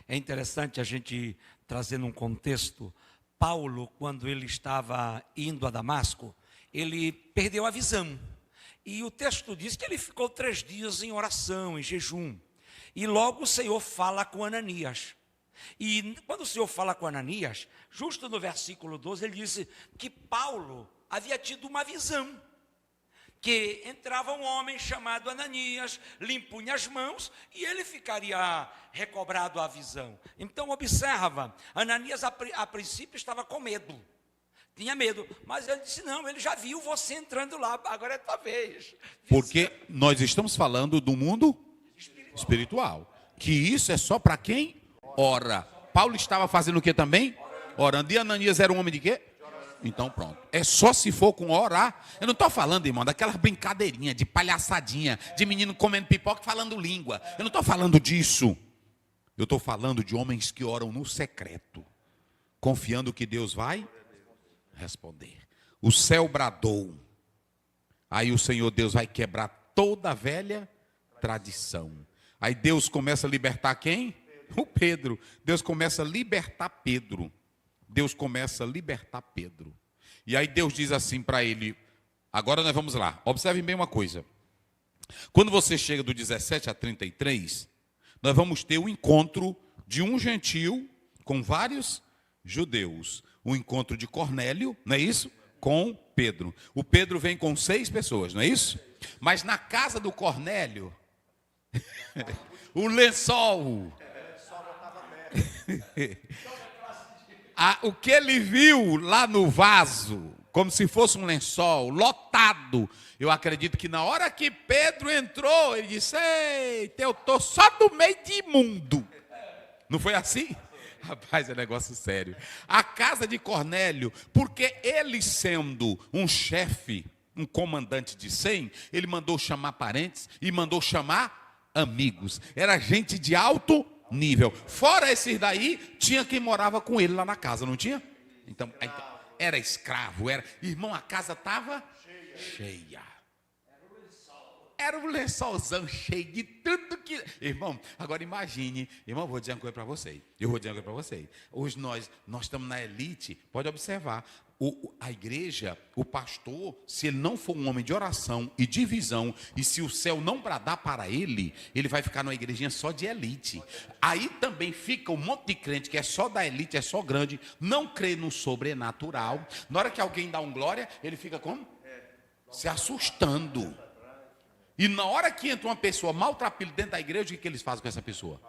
É interessante a gente trazer num contexto. Paulo, quando ele estava indo a Damasco, ele perdeu a visão. E o texto diz que ele ficou 3 dias em oração, em jejum. E logo o Senhor fala com Ananias. E quando o Senhor fala com Ananias, justo no versículo 12, ele disse que Paulo havia tido uma visão. Que entrava um homem chamado Ananias, lhe impunha as mãos e ele ficaria recobrado a visão. Então observa, Ananias a princípio estava com medo. Tinha medo, mas ele disse, não, ele já viu você entrando lá, agora é tua vez. Porque nós estamos falando do mundo espiritual. Que isso é só para quem ora. Paulo estava fazendo o que também? Orando. E Ananias era um homem de quê? Então pronto. É só se for com orar. Eu não estou falando, irmão, daquelas brincadeirinhas, de palhaçadinha, de menino comendo pipoca e falando língua. Eu não estou falando disso. Eu estou falando de homens que oram no secreto, confiando que Deus vai responder. O céu bradou. Aí o Senhor Deus vai quebrar toda a velha tradição. Aí Deus começa a libertar quem? O Pedro. Deus começa a libertar Pedro. Deus começa a libertar Pedro. E aí Deus diz assim para ele, agora nós vamos lá, observem bem uma coisa. Quando você chega do 17 a 33, nós vamos ter o encontro de um gentio com vários judeus. O encontro de Cornélio, não é isso? Com Pedro. O Pedro vem com 6 pessoas, não é isso? Mas na casa do Cornélio, o lençol, o que ele viu lá no vaso, como se fosse um lençol, lotado. Eu acredito que na hora que Pedro entrou, ele disse: eita, eu estou só no meio de imundo. Não foi assim? Rapaz, é negócio sério. A casa de Cornélio, porque ele sendo um chefe, um comandante de 100, ele mandou chamar parentes e mandou chamar amigos. Era gente de alto nível. Fora esses daí, tinha quem morava com ele lá na casa, não tinha? Então era escravo, era. Irmão, a casa estava cheia. Era um lençolzão cheio de tudo que... Irmão, agora imagine. Irmão, vou dizer uma coisa para vocês. Hoje nós estamos na elite. Pode observar. A igreja, o pastor, se ele não for um homem de oração e de visão, e se o céu não bradar para ele, ele vai ficar numa igrejinha só de elite. Aí também fica um monte de crente que é só da elite, é só grande, não crê no sobrenatural. Na hora que alguém dá um glória, ele fica como? Se assustando. E na hora que entra uma pessoa maltrapilha dentro da igreja, o que eles fazem com essa pessoa?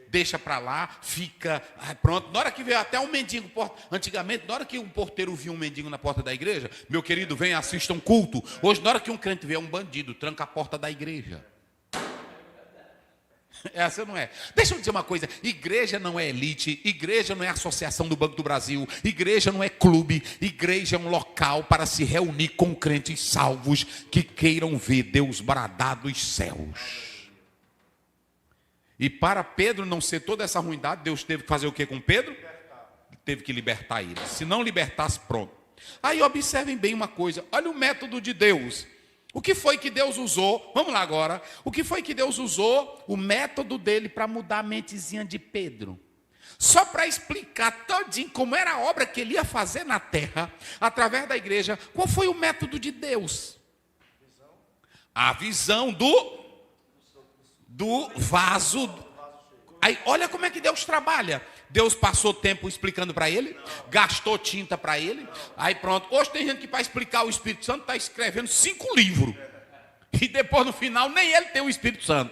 Deixa para lá, fica, pronto. Na hora que veio até um mendigo, antigamente, na hora que um porteiro via um mendigo na porta da igreja, meu querido, vem, assista um culto. Hoje, na hora que um crente vê um bandido, tranca a porta da igreja. Essa não é. Deixa eu dizer uma coisa, igreja não é elite, igreja não é associação do Banco do Brasil, igreja não é clube, igreja é um local para se reunir com crentes salvos que queiram ver Deus bradar dos céus. E para Pedro não ser toda essa ruindade, Deus teve que fazer o que com Pedro? Teve que libertar ele. Se não libertasse, pronto. Aí observem bem uma coisa, olha o método de Deus. O que foi que Deus usou? Vamos lá agora. O que foi que Deus usou? O método dele para mudar a mentezinha de Pedro. Só para explicar todinho como era a obra que ele ia fazer na terra, através da igreja. Qual foi o método de Deus? A visão do vaso. Aí, olha como é que Deus trabalha. Deus passou tempo explicando para ele, gastou tinta para ele. Aí pronto, hoje tem gente que para explicar o Espírito Santo está escrevendo 5 livros. E depois no final nem ele tem o Espírito Santo.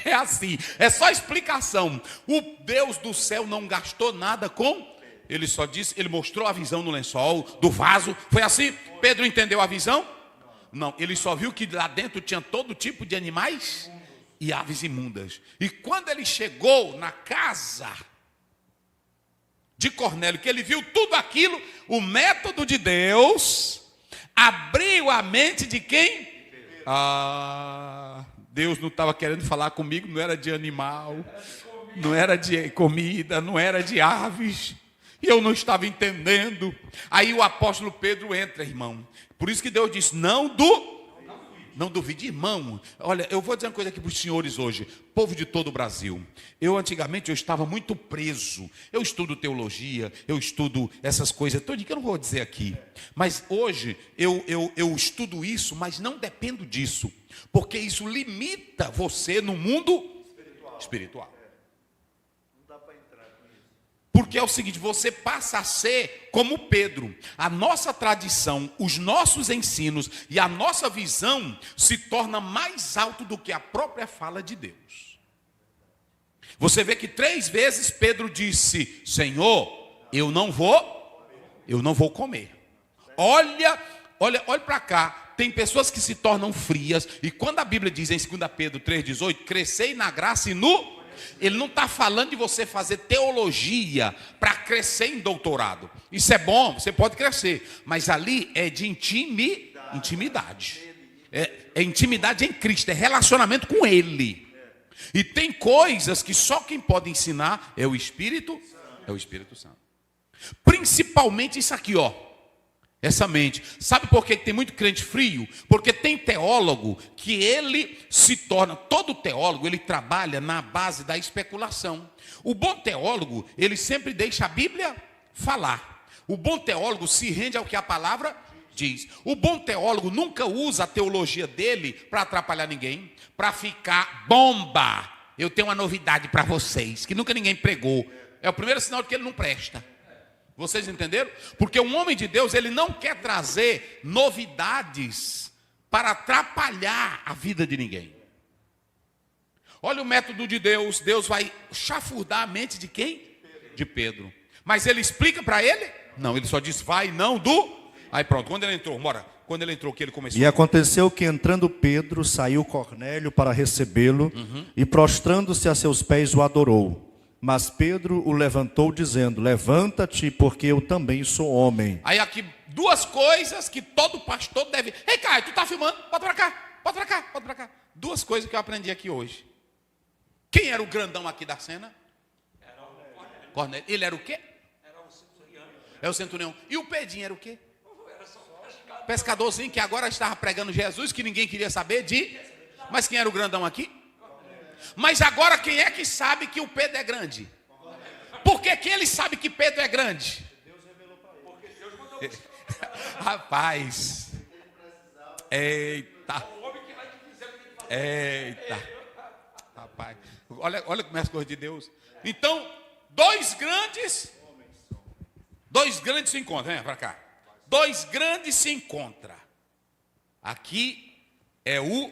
É assim, é só explicação. O Deus do céu não gastou nada com... Ele só disse, ele mostrou a visão no lençol, do vaso. Foi assim? Pedro entendeu a visão? Não, ele só viu que lá dentro tinha todo tipo de animais e aves imundas. E quando ele chegou na casa de Cornélio, que ele viu tudo aquilo, o método de Deus abriu a mente de quem? Deus não estava querendo falar comigo, não era de animal, não era de comida, não era de aves, e eu não estava entendendo. Aí o apóstolo Pedro entra, irmão. Por isso que Deus disse, não duvide, irmão. Olha, eu vou dizer uma coisa aqui para os senhores hoje, povo de todo o Brasil. Antigamente eu estava muito preso. Eu estudo teologia, eu estudo essas coisas todas que eu não vou dizer aqui. Mas hoje eu estudo isso, mas não dependo disso, porque isso limita você no mundo espiritual. Porque é o seguinte, você passa a ser como Pedro. A nossa tradição, os nossos ensinos e a nossa visão se torna mais alto do que a própria fala de Deus. Você vê que 3 vezes Pedro disse, Senhor, eu não vou comer. Olha para cá. Tem pessoas que se tornam frias. E quando a Bíblia diz em 2 Pedro 3,18, crescei na graça e no... Ele não está falando de você fazer teologia para crescer em doutorado. Isso é bom, você pode crescer. Mas ali é de intimidade. É intimidade em Cristo, é relacionamento com Ele. E tem coisas que só quem pode ensinar é o Espírito Santo. Principalmente isso aqui, ó. Essa mente. Sabe por que tem muito crente frio? Porque tem teólogo que ele se torna, todo teólogo, ele trabalha na base da especulação. O bom teólogo, ele sempre deixa a Bíblia falar. O bom teólogo se rende ao que a palavra diz. O bom teólogo nunca usa a teologia dele para atrapalhar ninguém, para ficar bomba. Eu tenho uma novidade para vocês, que nunca ninguém pregou. É o primeiro sinal de que ele não presta. Vocês entenderam? Porque um homem de Deus, ele não quer trazer novidades para atrapalhar a vida de ninguém. Olha o método de Deus. Deus vai chafurdar a mente de quem? De Pedro. Mas ele explica para ele? Não, ele só diz vai, não do... Aí pronto, quando ele entrou, quando ele entrou, que ele começou. E aconteceu que entrando Pedro, saiu Cornélio para recebê-lo, e prostrando-se a seus pés o adorou. Mas Pedro o levantou dizendo, levanta-te, porque eu também sou homem. Aí aqui, duas coisas que todo pastor deve... Ei, Caio, tu está filmando? Pode para cá, pode para cá, pode para cá. Duas coisas que eu aprendi aqui hoje. Quem era o grandão aqui da cena? Era o Cornélio. Ele era o quê? Era o centurião. É o centurião. E o Pedrinho era o quê? Era só um pescador. Pescadorzinho que agora estava pregando Jesus, que ninguém queria saber de... Mas quem era o grandão aqui? Mas agora quem é que sabe que o Pedro é grande? Por que que ele sabe que Pedro é grande? Deus revelou para ele. Rapaz. Eita. Eita. Rapaz. Olha como é as coisas de Deus. Então, dois grandes se encontram. Vem para cá. Dois grandes se encontram. Aqui é o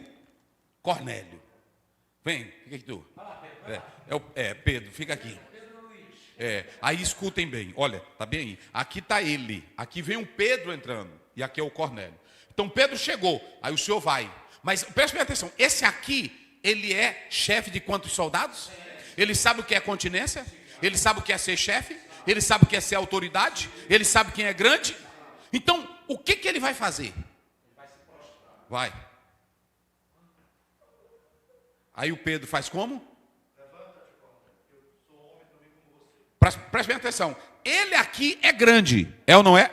Cornélio. Vem, fica aqui tu. Pedro, fica aqui. Aí escutem bem, olha, tá bem aí. Aqui está ele, aqui vem um Pedro entrando, e aqui é o Cornélio. Então Pedro chegou, aí o senhor vai. Mas preste atenção, esse aqui, ele é chefe de quantos soldados? Ele sabe o que é continência? Ele sabe o que é ser chefe? Ele sabe o que é ser autoridade? Ele sabe quem é grande? Então, o que ele vai fazer? Vai. Aí o Pedro faz como? Preste bem atenção. Ele aqui é grande, é ou não é?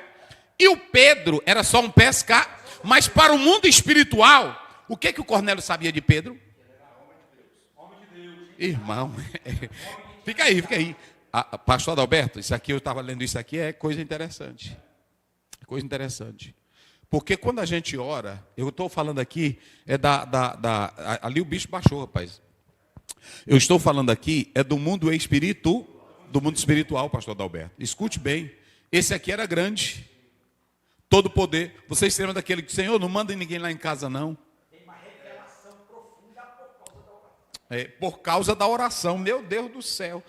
E o Pedro era só um pescador. Mas para o mundo espiritual, o que o Cornélio sabia de Pedro? Homem de Deus. Irmão, fica aí. Pastor Adalberto, isso aqui, eu estava lendo isso aqui, é coisa interessante. Coisa interessante. Porque quando a gente ora, eu estou falando aqui, ali o bicho baixou, rapaz. Eu estou falando aqui, é do mundo espiritual, pastor Adalberto. Escute bem, esse aqui era grande, todo poder. Vocês se lembram daquele que, Senhor, não manda ninguém lá em casa, não. Tem uma revelação profunda por causa da oração. Meu Deus do céu.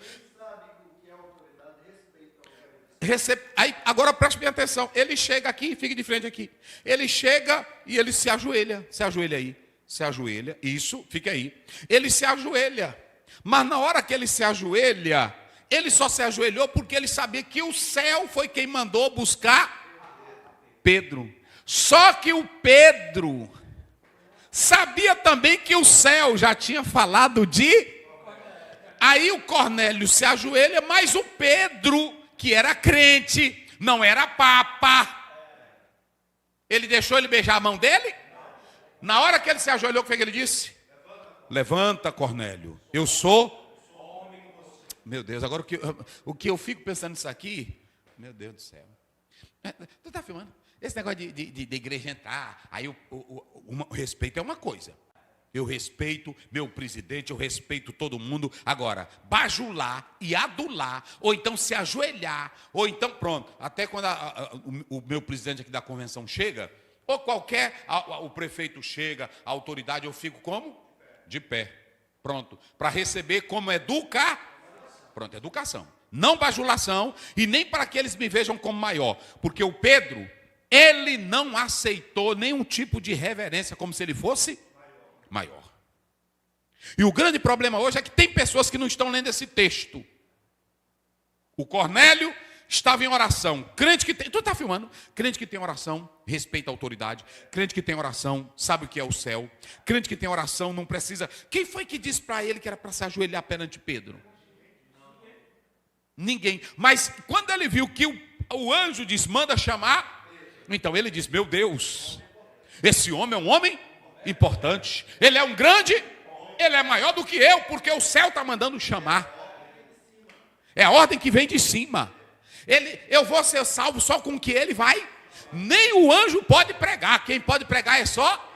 Aí, agora preste bem atenção. Ele chega aqui, fique de frente aqui. Ele chega e ele se ajoelha. Se ajoelha aí. Se ajoelha. Isso, fica aí. Ele se ajoelha. Mas na hora que ele se ajoelha, ele só se ajoelhou porque ele sabia que o céu foi quem mandou buscar Pedro. Só que o Pedro sabia também que o céu já tinha falado de... Aí o Cornélio se ajoelha, mas o Pedro, que era crente, não era papa. Ele deixou ele beijar a mão dele? Na hora que ele se ajoelhou, o que ele disse? Levanta, Cornélio. Eu sou... Meu Deus, agora o que eu fico pensando nisso aqui, meu Deus do céu. Tu está filmando? Esse negócio de igreja entrar, aí o respeito é uma coisa. Eu respeito meu presidente, eu respeito todo mundo. Agora, bajular e adular, ou então se ajoelhar, ou então pronto. Até quando o meu presidente aqui da convenção chega, ou o prefeito chega, a autoridade, eu fico como? De pé. Pronto. Para receber como Pronto, educação. Não bajulação e nem para que eles me vejam como maior. Porque o Pedro, ele não aceitou nenhum tipo de reverência como se ele fosse maior. E o grande problema hoje é que tem pessoas que não estão lendo esse texto. O Cornélio estava em oração. Crente que tem... Tu está filmando? Crente que tem oração, respeita a autoridade. Crente que tem oração, sabe o que é o céu. Crente que tem oração, não precisa... Quem foi que disse para ele que era para se ajoelhar perante Pedro? Ninguém. Mas quando ele viu que o anjo diz, manda chamar, então ele diz, meu Deus, esse homem é um homem importante. Ele é um grande, ele é maior do que eu, porque o céu está mandando chamar. É a ordem que vem de cima. Eu vou ser salvo só com o que ele vai. Nem o anjo pode pregar. Quem pode pregar é só.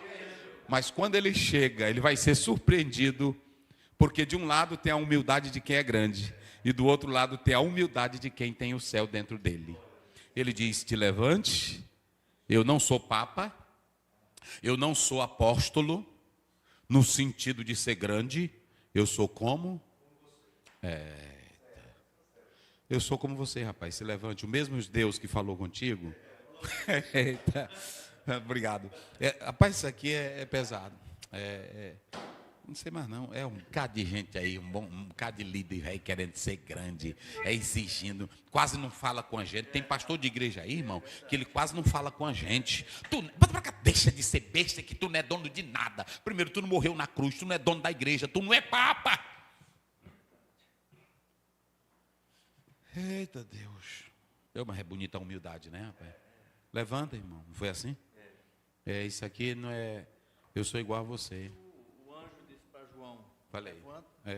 Mas quando ele chega, ele vai ser surpreendido, porque de um lado tem a humildade de quem é grande. E do outro lado tem a humildade de quem tem o céu dentro dele. Ele diz: te levante, eu não sou papa, eu não sou apóstolo, no sentido de ser grande, eu sou como? Eu sou como você, rapaz, se levante. O mesmo Deus que falou contigo. Eita. Obrigado. Rapaz, isso aqui é pesado. Não sei mais não. É um bocado de gente aí, um bocado de líder aí querendo ser grande, exigindo, quase não fala com a gente. Tem pastor de igreja aí, irmão, que ele quase não fala com a gente. Bota pra cá, deixa de ser besta, que tu não é dono de nada. Primeiro, tu não morreu na cruz, tu não é dono da igreja, tu não é papa. Eita Deus. Mas é bonita a humildade, né, rapaz? Levanta, irmão. Não foi assim? Isso aqui não é... Eu sou igual a você. O anjo disse para João. Falei.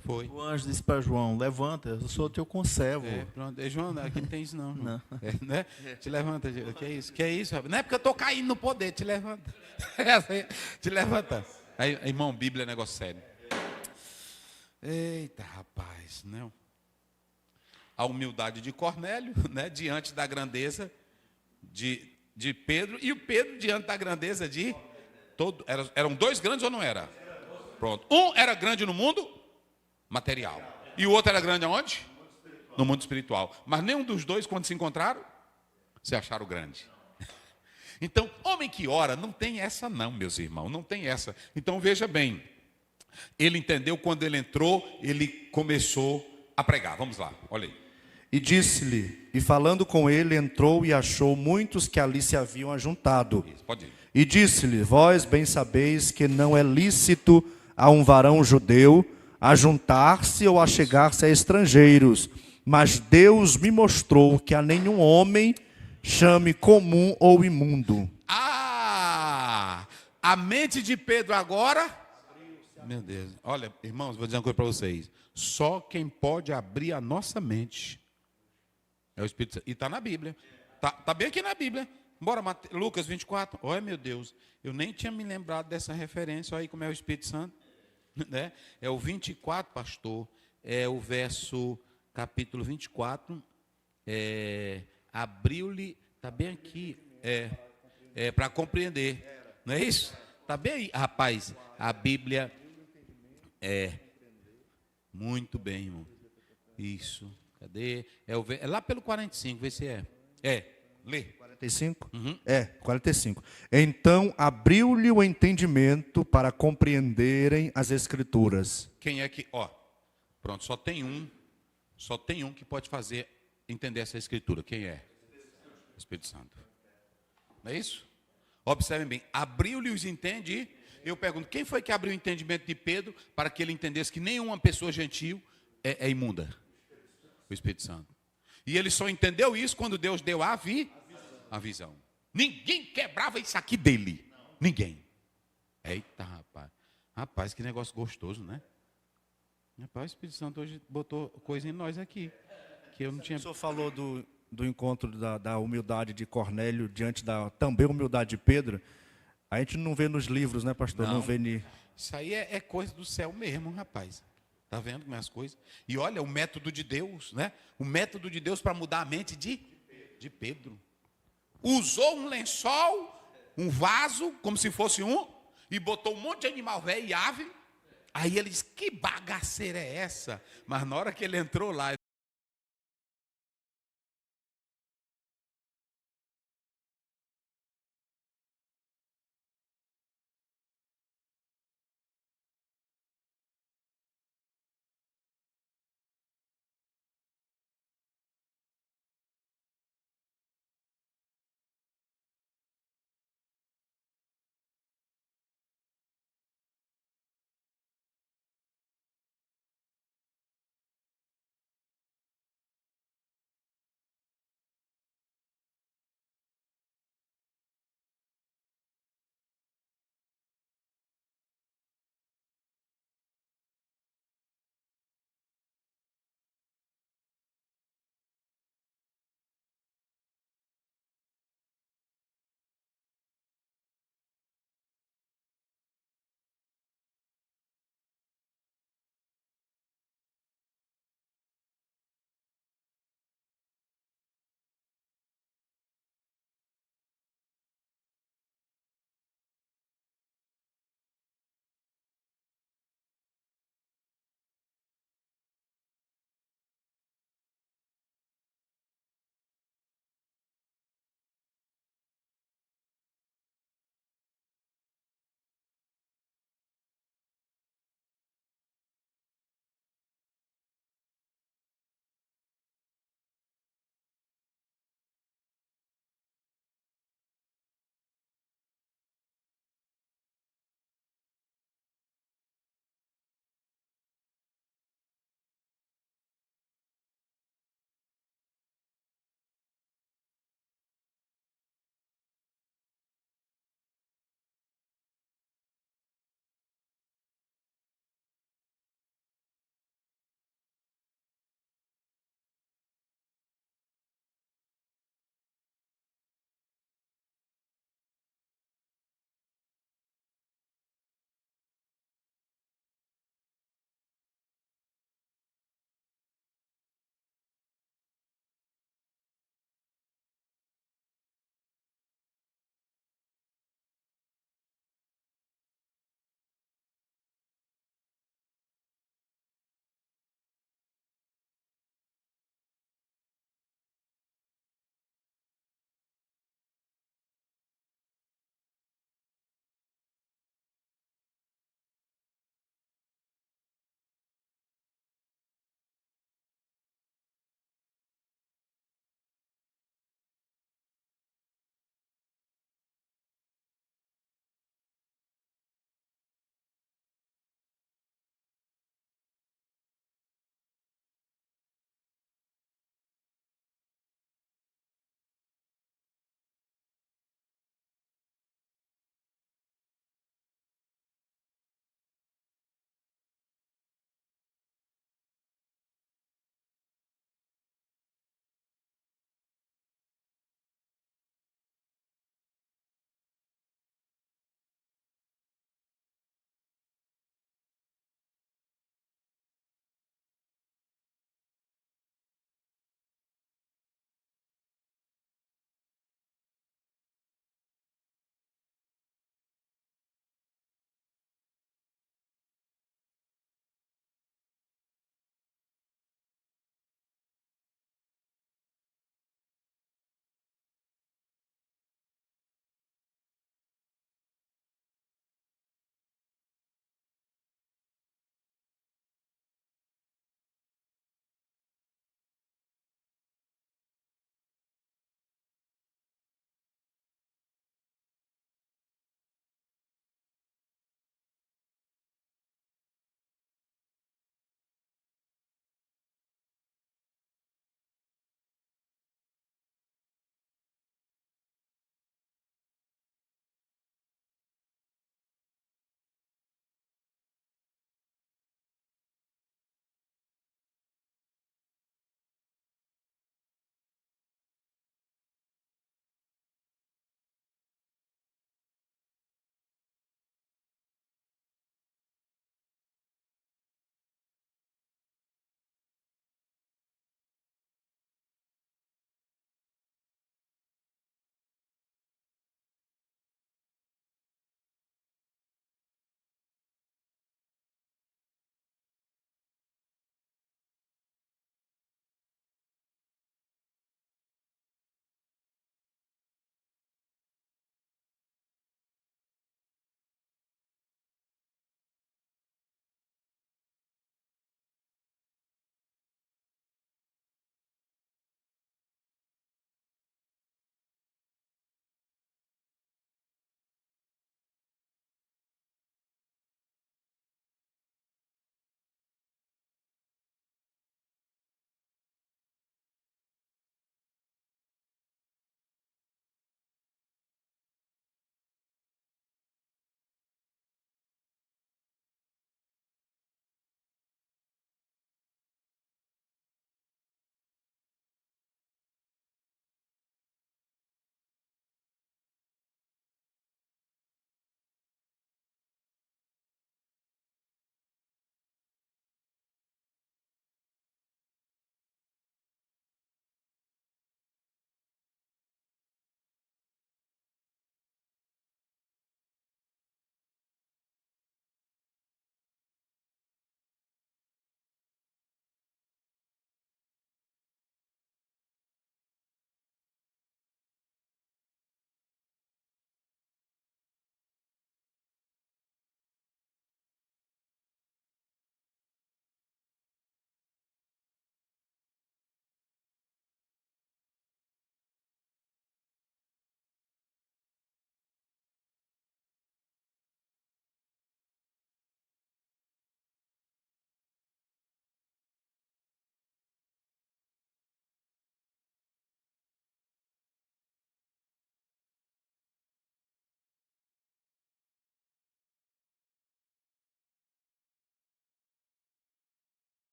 Foi. O anjo disse para João: levanta, eu sou teu conservo. Pronto. João, aqui não tem isso não. Não. Né? Te levanta. Que é isso? Que é isso, rapaz? Não é porque eu estou caindo no poder. Te levanta. Te levanta. Aí, irmão, Bíblia é negócio sério. Eita, rapaz. Não. A humildade de Cornélio, né, diante da grandeza de Pedro, e o Pedro diante da grandeza de todo. Eram dois grandes ou não era? Pronto. Um era grande no mundo material. E o outro era grande aonde? No mundo espiritual. Mas nenhum dos dois, quando se encontraram, se acharam grande. Então, homem que ora, não tem essa não, meus irmãos, não tem essa. Então, veja bem, ele entendeu, quando ele entrou, ele começou a pregar. Vamos lá, olha aí. E disse-lhe, e falando com ele, entrou e achou muitos que ali se haviam ajuntado. Isso, pode ir. E disse-lhe, vós bem sabeis que não é lícito a um varão judeu ajuntar-se ou achegar-se a estrangeiros, mas Deus me mostrou que a nenhum homem chame comum ou imundo. A mente de Pedro agora... Meu Deus, olha, irmãos, vou dizer uma coisa para vocês. Só quem pode abrir a nossa mente é o Espírito Santo. E está na Bíblia. Está bem aqui na Bíblia. Bora, Lucas 24. Olha, meu Deus, eu nem tinha me lembrado dessa referência. Olha aí como é o Espírito Santo. Né? É o 24, pastor. É o verso, capítulo 24. Abriu-lhe, está bem aqui. Para compreender. Não é isso? Está bem aí. Rapaz, a Bíblia muito bem, irmão. Isso. Cadê? É lá pelo 45, vê se é. Lê. 45? Uhum. 45. Então abriu-lhe o entendimento para compreenderem as Escrituras. Quem é que... pronto, só tem um que pode fazer entender essa Escritura. Quem é? O Espírito Santo. Não é isso? Observem bem. Abriu-lhe os entende. Eu pergunto, quem foi que abriu o entendimento de Pedro para que ele entendesse que nenhuma pessoa gentil é imunda? O Espírito Santo. E ele só entendeu isso quando Deus deu a visão. Ninguém quebrava isso aqui dele. Ninguém. Eita, rapaz. Rapaz, que negócio gostoso, né? Rapaz, o Espírito Santo hoje botou coisa em nós aqui. Que eu não tinha... O senhor falou do encontro da humildade de Cornélio diante da também humildade de Pedro. A gente não vê nos livros, né, pastor? Não vê Isso aí é coisa do céu mesmo, rapaz. Está vendo como é as coisas? E olha, o método de Deus, né? O método de Deus para mudar a mente de Pedro. Usou um lençol, um vaso, como se fosse e botou um monte de animal velho e ave. Aí ele disse, que bagaceira é essa? Mas na hora que ele entrou lá,